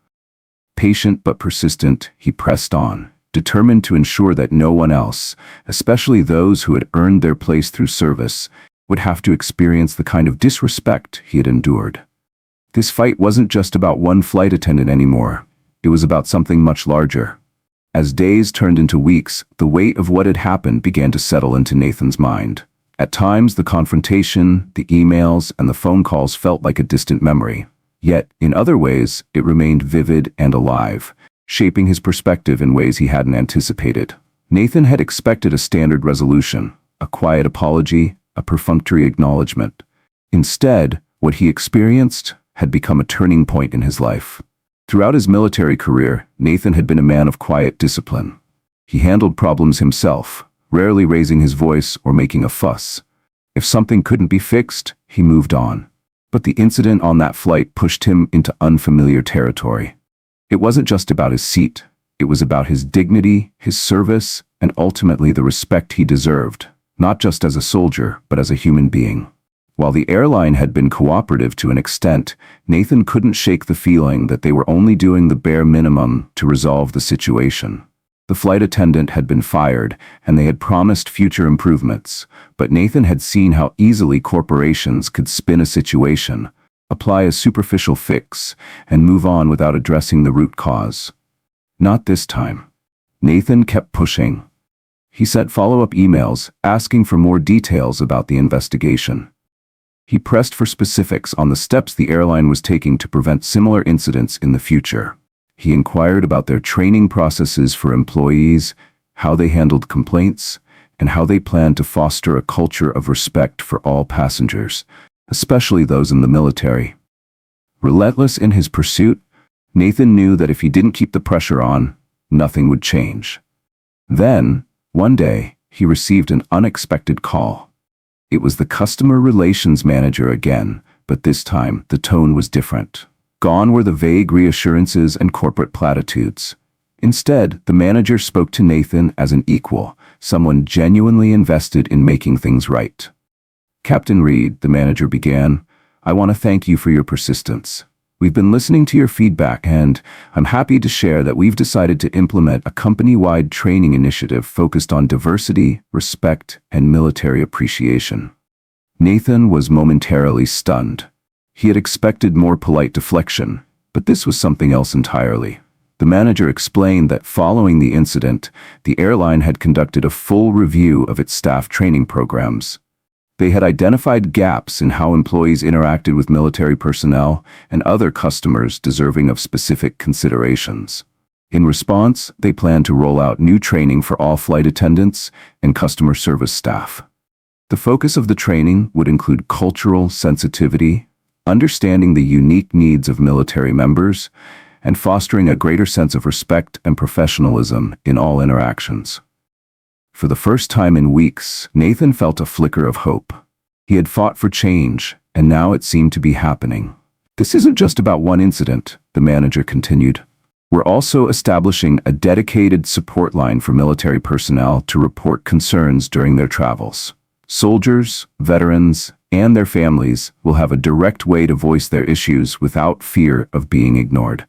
Patient but persistent, he pressed on, determined to ensure that no one else, especially those who had earned their place through service, would have to experience the kind of disrespect he had endured. This fight wasn't just about one flight attendant anymore. It was about something much larger. As days turned into weeks, the weight of what had happened began to settle into Nathan's mind. At times, the confrontation, the emails, and the phone calls felt like a distant memory. Yet, in other ways, it remained vivid and alive, shaping his perspective in ways he hadn't anticipated. Nathan had expected a standard resolution, a quiet apology, a perfunctory acknowledgement. Instead, what he experienced had become a turning point in his life. Throughout his military career, Nathan had been a man of quiet discipline. He handled problems himself, rarely raising his voice or making a fuss. If something couldn't be fixed, he moved on. But the incident on that flight pushed him into unfamiliar territory. It wasn't just about his seat. It was about his dignity, his service, and ultimately the respect he deserved, not just as a soldier, but as a human being. While the airline had been cooperative to an extent, Nathan couldn't shake the feeling that they were only doing the bare minimum to resolve the situation. The flight attendant had been fired, and they had promised future improvements, but Nathan had seen how easily corporations could spin a situation, apply a superficial fix, and move on without addressing the root cause. Not this time. Nathan kept pushing. He sent follow-up emails asking for more details about the investigation. He pressed for specifics on the steps the airline was taking to prevent similar incidents in the future. He inquired about their training processes for employees, how they handled complaints, and how they planned to foster a culture of respect for all passengers, especially those in the military. Relentless in his pursuit, Nathan knew that if he didn't keep the pressure on, nothing would change. Then, one day, he received an unexpected call. It was the customer relations manager again, but this time the tone was different. Gone were the vague reassurances and corporate platitudes. Instead, the manager spoke to Nathan as an equal, someone genuinely invested in making things right. "Captain Reed," the manager began, "I want to thank you for your persistence. We've been listening to your feedback and I'm happy to share that we've decided to implement a company-wide training initiative focused on diversity, respect, and military appreciation." Nathan was momentarily stunned. He had expected more polite deflection, but this was something else entirely. The manager explained that following the incident, the airline had conducted a full review of its staff training programs. They had identified gaps in how employees interacted with military personnel and other customers deserving of specific considerations. In response, they planned to roll out new training for all flight attendants and customer service staff. The focus of the training would include cultural sensitivity, understanding the unique needs of military members, and fostering a greater sense of respect and professionalism in all interactions. For the first time in weeks, Nathan felt a flicker of hope. He had fought for change, and now it seemed to be happening. "This isn't just about one incident," the manager continued. "We're also establishing a dedicated support line for military personnel to report concerns during their travels. Soldiers, veterans, and their families will have a direct way to voice their issues without fear of being ignored."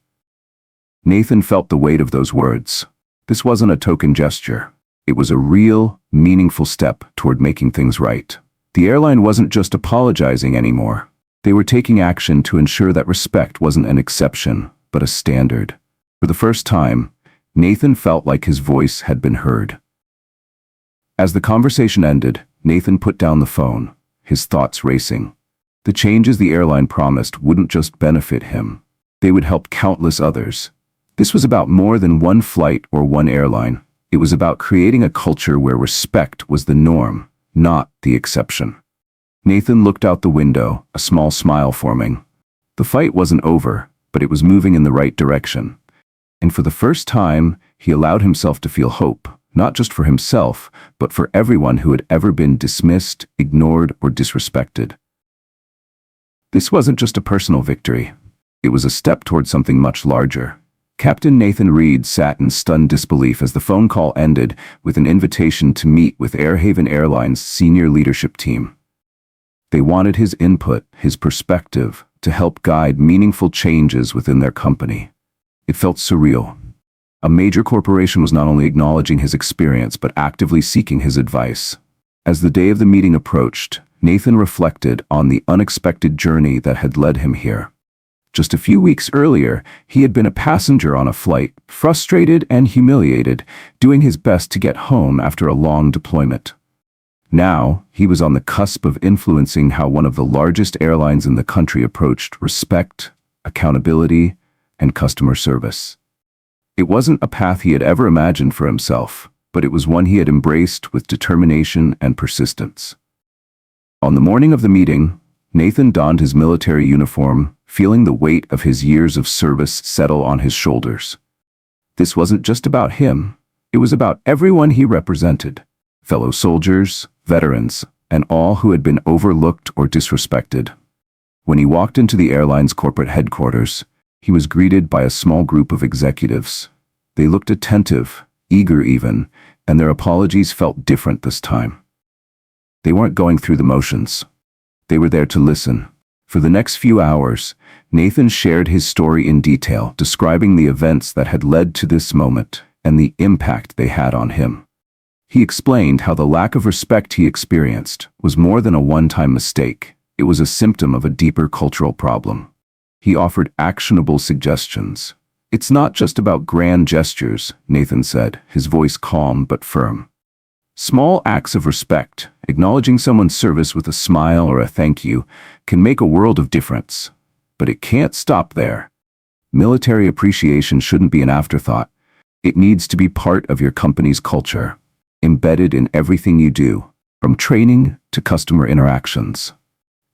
Nathan felt the weight of those words. This wasn't a token gesture. It was a real, meaningful step toward making things right. The airline wasn't just apologizing anymore. They were taking action to ensure that respect wasn't an exception, but a standard. For the first time, Nathan felt like his voice had been heard. As the conversation ended, Nathan put down the phone, his thoughts racing. The changes the airline promised wouldn't just benefit him. they would help countless others. This was about more than one flight or one airline. It was about creating a culture where respect was the norm, not the exception. Nathan looked out the window, a small smile forming. The fight wasn't over, but it was moving in the right direction. And for the first time, he allowed himself to feel hope, not just for himself, but for everyone who had ever been dismissed, ignored, or disrespected. This wasn't just a personal victory. It was a step toward something much larger. Captain Nathan Reed sat in stunned disbelief as the phone call ended with an invitation to meet with Airhaven Airlines' senior leadership team. They wanted his input, his perspective, to help guide meaningful changes within their company. It felt surreal. A major corporation was not only acknowledging his experience but actively seeking his advice. As the day of the meeting approached, Nathan reflected on the unexpected journey that had led him here. Just a few weeks earlier, he had been a passenger on a flight, frustrated and humiliated, doing his best to get home after a long deployment. Now, he was on the cusp of influencing how one of the largest airlines in the country approached respect, accountability, and customer service. It wasn't a path he had ever imagined for himself, but it was one he had embraced with determination and persistence. On the morning of the meeting, Nathan donned his military uniform, feeling the weight of his years of service settle on his shoulders. This wasn't just about him, it was about everyone he represented, fellow soldiers, veterans, and all who had been overlooked or disrespected. When he walked into the airline's corporate headquarters, he was greeted by a small group of executives. They looked attentive, eager even, and their apologies felt different this time. They weren't going through the motions. They were there to listen. For the next few hours, Nathan shared his story in detail, describing the events that had led to this moment and the impact they had on him. He explained how the lack of respect he experienced was more than a one-time mistake. It was a symptom of a deeper cultural problem. He offered actionable suggestions. "It's not just about grand gestures," Nathan said, his voice calm but firm. "Small acts of respect, acknowledging someone's service with a smile or a thank you, can make a world of difference. But it can't stop there. Military appreciation shouldn't be an afterthought. It needs to be part of your company's culture, embedded in everything you do, from training to customer interactions."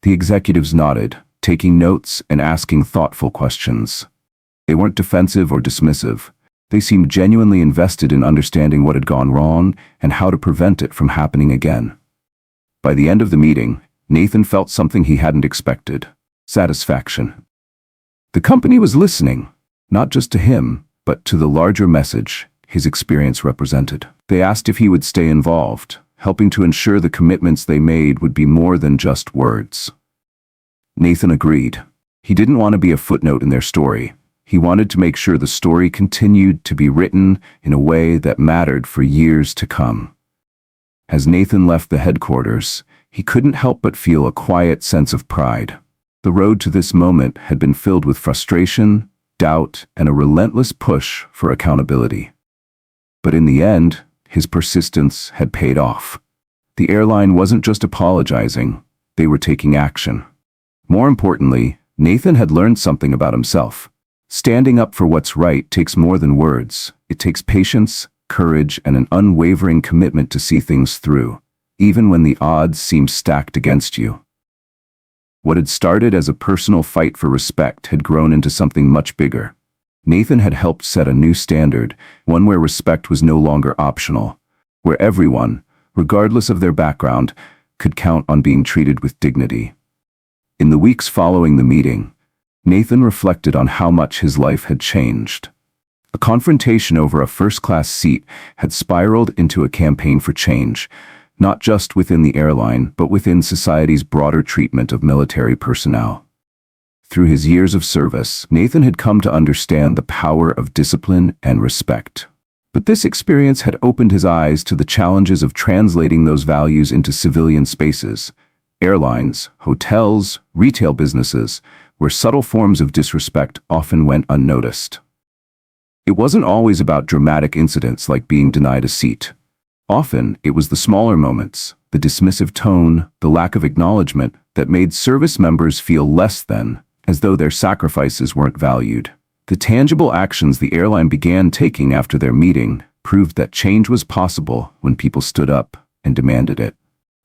The executives nodded, taking notes and asking thoughtful questions. They weren't defensive or dismissive. They seemed genuinely invested in understanding what had gone wrong and how to prevent it from happening again. By the end of the meeting, Nathan felt something he hadn't expected: satisfaction. The company was listening, not just to him, but to the larger message his experience represented. They asked if he would stay involved, helping to ensure the commitments they made would be more than just words. Nathan agreed. He didn't want to be a footnote in their story. He wanted to make sure the story continued to be written in a way that mattered for years to come. As Nathan left the headquarters, he couldn't help but feel a quiet sense of pride. The road to this moment had been filled with frustration, doubt, and a relentless push for accountability. But in the end, his persistence had paid off. The airline wasn't just apologizing, they were taking action. More importantly, Nathan had learned something about himself. Standing up for what's right takes more than words. It takes patience, courage, and an unwavering commitment to see things through, even when the odds seem stacked against you. What had started as a personal fight for respect had grown into something much bigger. Nathan had helped set a new standard, one where respect was no longer optional, where everyone, regardless of their background, could count on being treated with dignity. In the weeks following the meeting, Nathan reflected on how much his life had changed. A confrontation over a first-class seat had spiraled into a campaign for change, not just within the airline, but within society's broader treatment of military personnel. Through his years of service, Nathan had come to understand the power of discipline and respect. But this experience had opened his eyes to the challenges of translating those values into civilian spaces, airlines, hotels, retail businesses, where subtle forms of disrespect often went unnoticed. It wasn't always about dramatic incidents like being denied a seat. Often, it was the smaller moments, the dismissive tone, the lack of acknowledgement, that made service members feel less than, as though their sacrifices weren't valued. The tangible actions the airline began taking after their meeting proved that change was possible when people stood up and demanded it.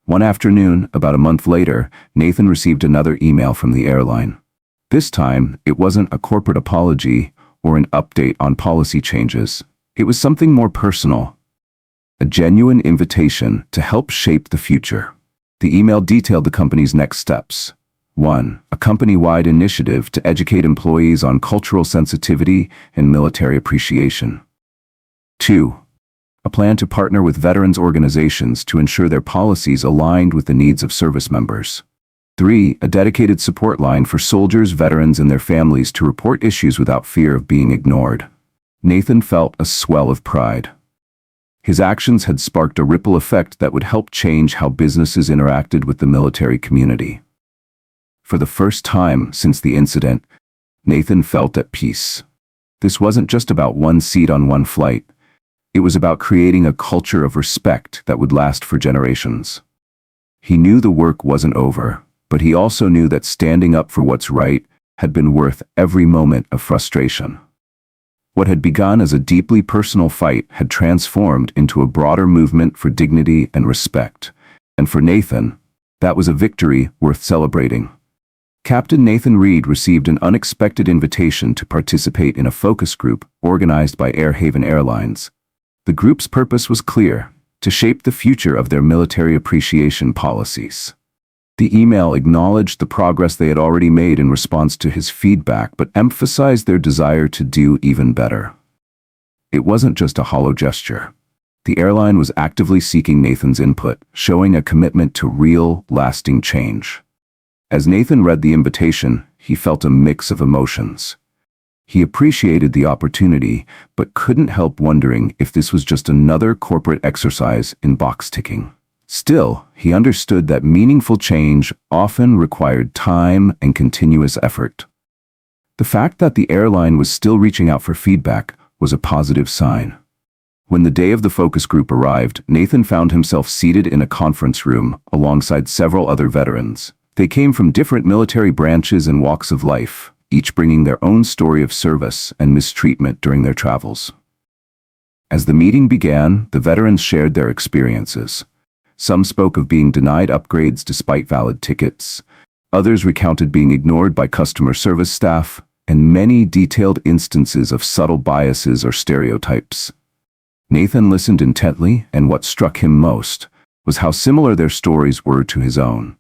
One afternoon, about a month later, Nathan received another email from the airline. This time, it wasn't a corporate apology or an update on policy changes. It was something more personal, a genuine invitation to help shape the future. The email detailed the company's next steps. 1. A company-wide initiative to educate employees on cultural sensitivity and military appreciation. 2. A plan to partner with veterans organizations to ensure their policies aligned with the needs of service members. 3. A dedicated support line for soldiers, veterans, and their families to report issues without fear of being ignored. Nathan felt a swell of pride. His actions had sparked a ripple effect that would help change how businesses interacted with the military community. For the first time since the incident, Nathan felt at peace. This wasn't just about one seat on one flight. It was about creating a culture of respect that would last for generations. He knew the work wasn't over, but he also knew that standing up for what's right had been worth every moment of frustration. What had begun as a deeply personal fight had transformed into a broader movement for dignity and respect. And for Nathan, that was a victory worth celebrating. Captain Nathan Reed received an unexpected invitation to participate in a focus group organized by Airhaven Airlines. The group's purpose was clear: to shape the future of their military appreciation policies. The email acknowledged the progress they had already made in response to his feedback, but emphasized their desire to do even better. It wasn't just a hollow gesture. The airline was actively seeking Nathan's input, showing a commitment to real, lasting change. As Nathan read the invitation, he felt a mix of emotions. He appreciated the opportunity, but couldn't help wondering if this was just another corporate exercise in box ticking. Still, he understood that meaningful change often required time and continuous effort. The fact that the airline was still reaching out for feedback was a positive sign. When the day of the focus group arrived, Nathan found himself seated in a conference room alongside several other veterans. They came from different military branches and walks of life, each bringing their own story of service and mistreatment during their travels. As the meeting began, the veterans shared their experiences. Some spoke of being denied upgrades despite valid tickets. Others recounted being ignored by customer service staff, and many detailed instances of subtle biases or stereotypes. Nathan listened intently, and what struck him most was how similar their stories were to his own.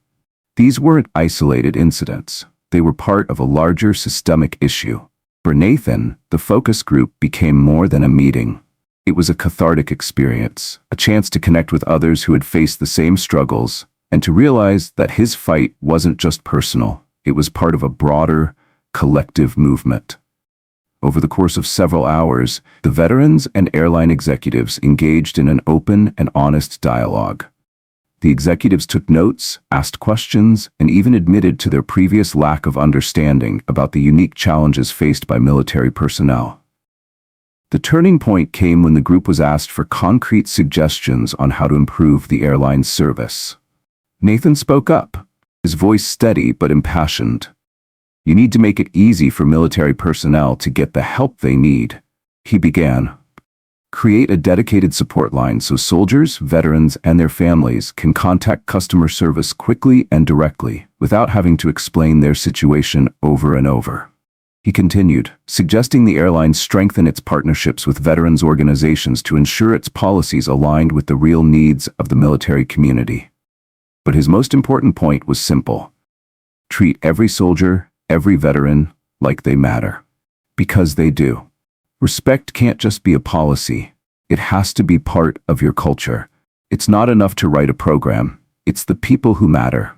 These weren't isolated incidents. They were part of a larger systemic issue. For Nathan, the focus group became more than a meeting. It was a cathartic experience, a chance to connect with others who had faced the same struggles, and to realize that his fight wasn't just personal. It was part of a broader, collective movement. Over the course of several hours, the veterans and airline executives engaged in an open and honest dialogue. The executives took notes, asked questions, and even admitted to their previous lack of understanding about the unique challenges faced by military personnel. The turning point came when the group was asked for concrete suggestions on how to improve the airline's service. Nathan spoke up, his voice steady but impassioned. "You need to make it easy for military personnel to get the help they need," he began. "Create a dedicated support line so soldiers, veterans, and their families can contact customer service quickly and directly without having to explain their situation over and over." He continued, suggesting the airline strengthen its partnerships with veterans organizations to ensure its policies aligned with the real needs of the military community. But his most important point was simple: treat every soldier, every veteran, like they matter. Because they do. Respect can't just be a policy. It has to be part of your culture. It's not enough to write a program. It's the people who matter.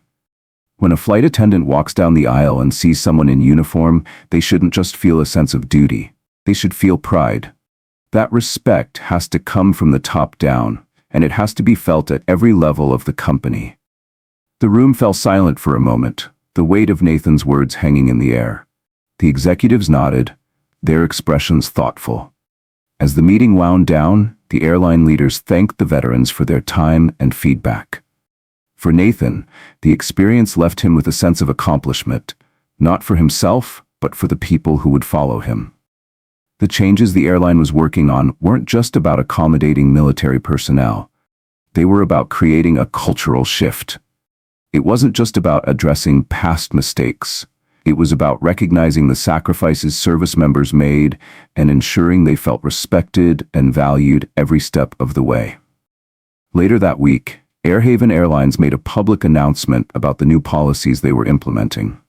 When a flight attendant walks down the aisle and sees someone in uniform, they shouldn't just feel a sense of duty. They should feel pride. That respect has to come from the top down, and it has to be felt at every level of the company. The room fell silent for a moment, the weight of Nathan's words hanging in the air. The executives nodded, their expressions thoughtful. As the meeting wound down, the airline leaders thanked the veterans for their time and feedback. For Nathan, the experience left him with a sense of accomplishment. not for himself, but for the people who would follow him. The changes the airline was working on weren't just about accommodating military personnel. They were about creating a cultural shift. It wasn't just about addressing past mistakes. It was about recognizing the sacrifices service members made and ensuring they felt respected and valued every step of the way. Later that week, Airhaven Airlines made a public announcement about the new policies they were implementing.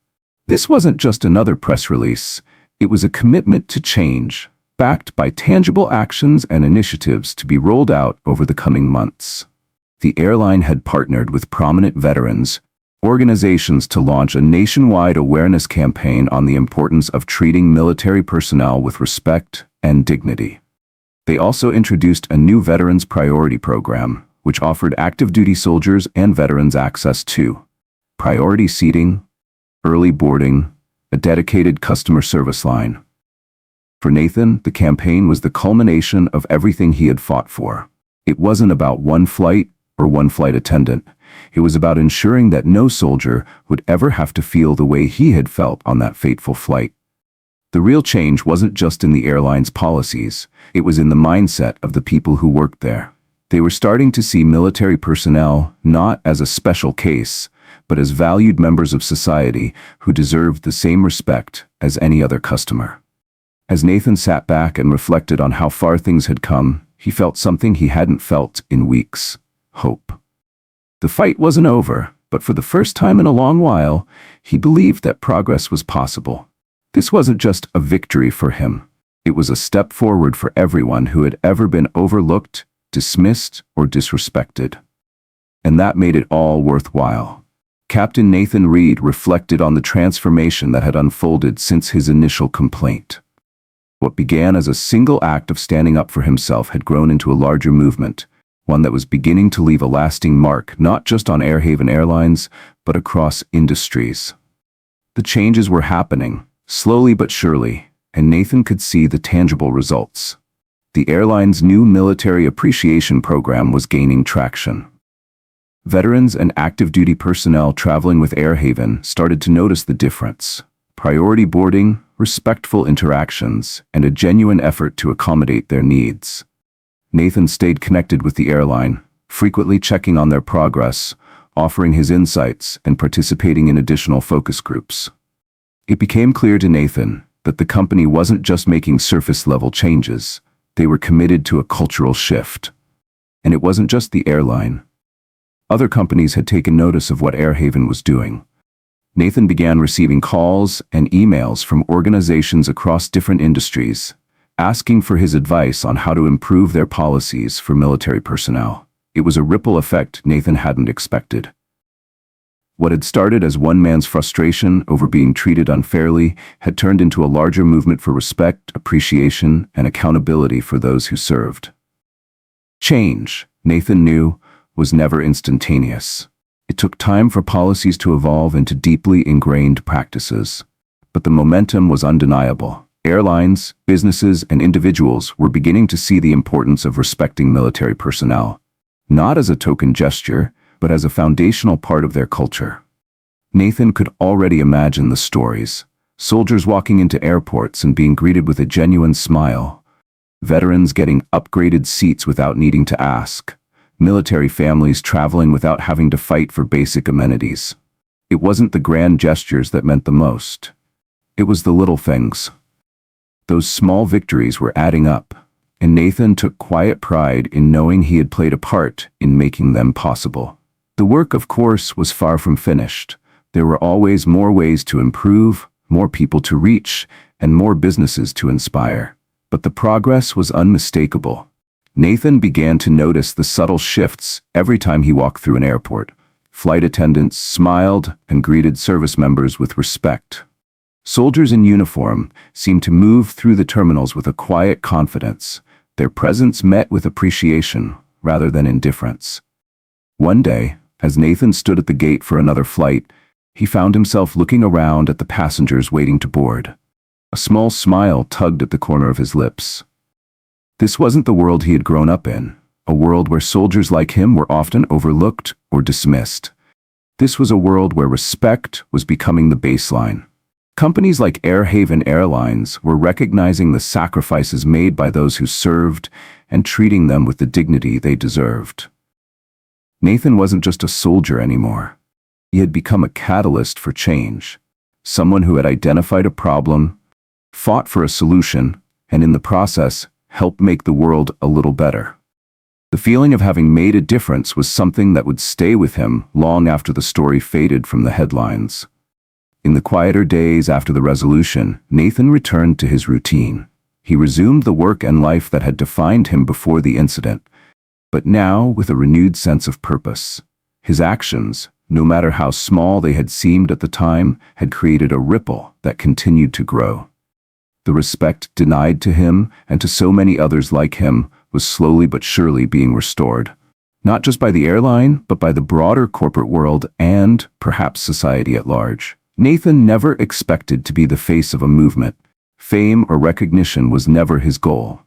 This wasn't just another press release. It was a commitment to change, backed by tangible actions and initiatives to be rolled out over the coming months. The airline had partnered with prominent veterans organizations to launch a nationwide awareness campaign on the importance of treating military personnel with respect and dignity. They also introduced a new Veterans Priority Program, which offered active duty soldiers and veterans access to priority seating, early boarding, a dedicated customer service line. For Nathan, the campaign was the culmination of everything he had fought for. It wasn't about one flight or one flight attendant. It was about ensuring that no soldier would ever have to feel the way he had felt on that fateful flight. The real change wasn't just in the airline's policies, it was in the mindset of the people who worked there. They were starting to see military personnel not as a special case, but as valued members of society who deserved the same respect as any other customer. As Nathan sat back and reflected on how far things had come, he felt something he hadn't felt in weeks: hope. The fight wasn't over, but for the first time in a long while, he believed that progress was possible. This wasn't just a victory for him. It was a step forward for everyone who had ever been overlooked, dismissed, or disrespected. And that made it all worthwhile. Captain Nathan Reed reflected on the transformation that had unfolded since his initial complaint. What began as a single act of standing up for himself had grown into a larger movement, one that was beginning to leave a lasting mark not just on Airhaven Airlines, but across industries. The changes were happening, slowly but surely, and Nathan could see the tangible results. The airline's new military appreciation program was gaining traction. Veterans and active duty personnel traveling with Airhaven started to notice the difference. Priority boarding, respectful interactions, and a genuine effort to accommodate their needs. Nathan stayed connected with the airline, frequently checking on their progress, offering his insights, and participating in additional focus groups. It became clear to Nathan that the company wasn't just making surface-level changes. They were committed to a cultural shift. And it wasn't just the airline. Other companies had taken notice of what Airhaven was doing. Nathan began receiving calls and emails from organizations across different industries, asking for his advice on how to improve their policies for military personnel. It was a ripple effect Nathan hadn't expected. What had started as one man's frustration over being treated unfairly had turned into a larger movement for respect, appreciation, and accountability for those who served. Change, Nathan knew, was never instantaneous. It took time for policies to evolve into deeply ingrained practices. But the momentum was undeniable. Airlines, businesses, and individuals were beginning to see the importance of respecting military personnel, not as a token gesture, but as a foundational part of their culture. Nathan could already imagine the stories. Soldiers walking into airports and being greeted with a genuine smile. Veterans getting upgraded seats without needing to ask. Military families traveling without having to fight for basic amenities. It wasn't the grand gestures that meant the most. It was the little things. Those small victories were adding up, and Nathan took quiet pride in knowing he had played a part in making them possible. The work, of course, was far from finished. There were always more ways to improve, more people to reach, and more businesses to inspire. But the progress was unmistakable. Nathan began to notice the subtle shifts every time he walked through an airport. Flight attendants smiled and greeted service members with respect. Soldiers in uniform seemed to move through the terminals with a quiet confidence. Their presence met with appreciation rather than indifference. One day, as Nathan stood at the gate for another flight, he found himself looking around at the passengers waiting to board. A small smile tugged at the corner of his lips. This wasn't the world he had grown up in, a world where soldiers like him were often overlooked or dismissed. This was a world where respect was becoming the baseline. Companies like Airhaven Airlines were recognizing the sacrifices made by those who served and treating them with the dignity they deserved. Nathan wasn't just a soldier anymore. He had become a catalyst for change, someone who had identified a problem, fought for a solution, and in the process, helped make the world a little better. The feeling of having made a difference was something that would stay with him long after the story faded from the headlines. In the quieter days after the resolution, Nathan returned to his routine. He resumed the work and life that had defined him before the incident, but now with a renewed sense of purpose. His actions, no matter how small they had seemed at the time, had created a ripple that continued to grow. The respect denied to him and to so many others like him was slowly but surely being restored, not just by the airline, but by the broader corporate world and, perhaps, society at large. Nathan never expected to be the face of a movement. Fame or recognition was never his goal.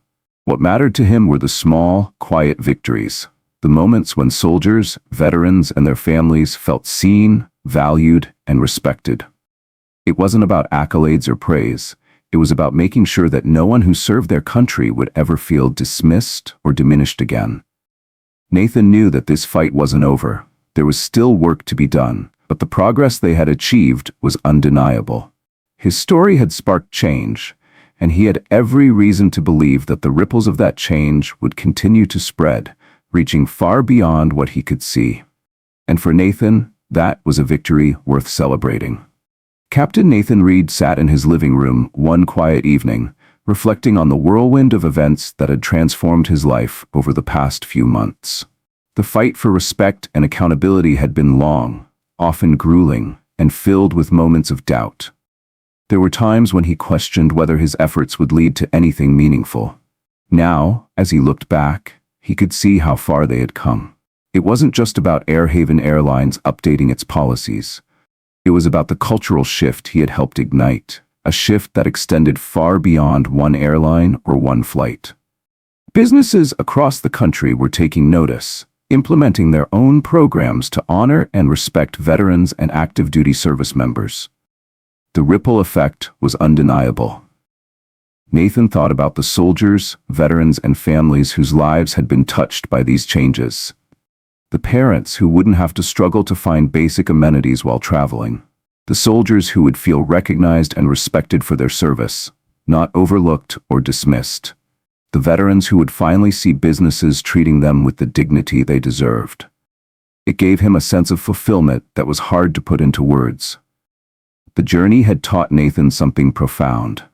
What mattered to him were the small, quiet victories, the moments when soldiers, veterans, and their families felt seen, valued, and respected. It wasn't about accolades or praise. It was about making sure that no one who served their country would ever feel dismissed or diminished again. Nathan knew that this fight wasn't over. There was still work to be done, but the progress they had achieved was undeniable. His story had sparked change, and he had every reason to believe that the ripples of that change would continue to spread, reaching far beyond what he could see. And for Nathan, that was a victory worth celebrating. Captain Nathan Reed sat in his living room one quiet evening, reflecting on the whirlwind of events that had transformed his life over the past few months. The fight for respect and accountability had been long, often grueling, and filled with moments of doubt. There were times when he questioned whether his efforts would lead to anything meaningful. Now, as he looked back, he could see how far they had come. It wasn't just about Airhaven Airlines updating its policies. It was about the cultural shift he had helped ignite, a shift that extended far beyond one airline or one flight. Businesses across the country were taking notice, implementing their own programs to honor and respect veterans and active duty service members. The ripple effect was undeniable. Nathan thought about the soldiers, veterans, and families whose lives had been touched by these changes. The parents who wouldn't have to struggle to find basic amenities while traveling. The soldiers who would feel recognized and respected for their service, not overlooked or dismissed. The veterans who would finally see businesses treating them with the dignity they deserved. It gave him a sense of fulfillment that was hard to put into words. The journey had taught Nathan something profound.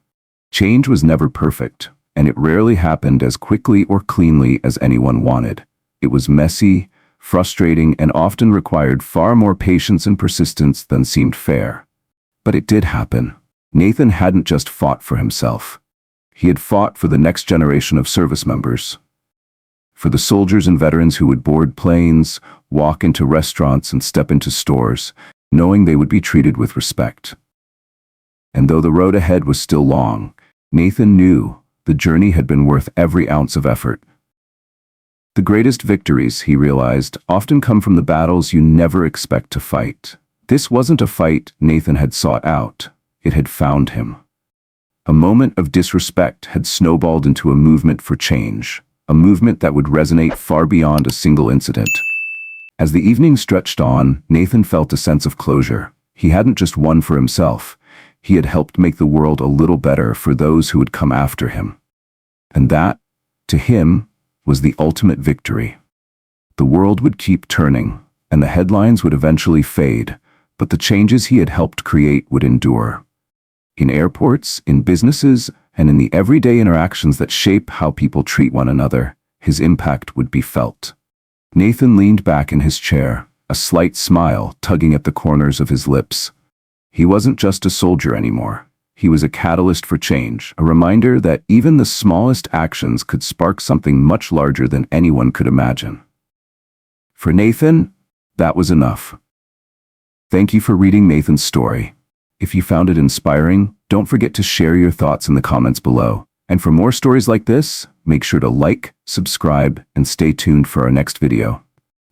Change was never perfect, and it rarely happened as quickly or cleanly as anyone wanted. It was messy, frustrating, and often required far more patience and persistence than seemed fair. But it did happen. Nathan hadn't just fought for himself. He had fought for the next generation of service members. For the soldiers and veterans who would board planes, walk into restaurants, and step into stores, knowing they would be treated with respect. And though the road ahead was still long, Nathan knew the journey had been worth every ounce of effort. The greatest victories, he realized, often come from the battles you never expect to fight. This wasn't a fight Nathan had sought out. It had found him. A moment of disrespect had snowballed into a movement for change, a movement that would resonate far beyond a single incident. As the evening stretched on, Nathan felt a sense of closure. He hadn't just won for himself. He had helped make the world a little better for those who would come after him. And that, to him, was the ultimate victory. The world would keep turning, and the headlines would eventually fade, but the changes he had helped create would endure. In airports, in businesses, and in the everyday interactions that shape how people treat one another, his impact would be felt. Nathan leaned back in his chair, a slight smile tugging at the corners of his lips. He wasn't just a soldier anymore. He was a catalyst for change, a reminder that even the smallest actions could spark something much larger than anyone could imagine. For Nathan, that was enough. Thank you for reading Nathan's story. If you found it inspiring, don't forget to share your thoughts in the comments below. And for more stories like this, make sure to like, subscribe, and stay tuned for our next video.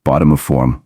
Bottom of form.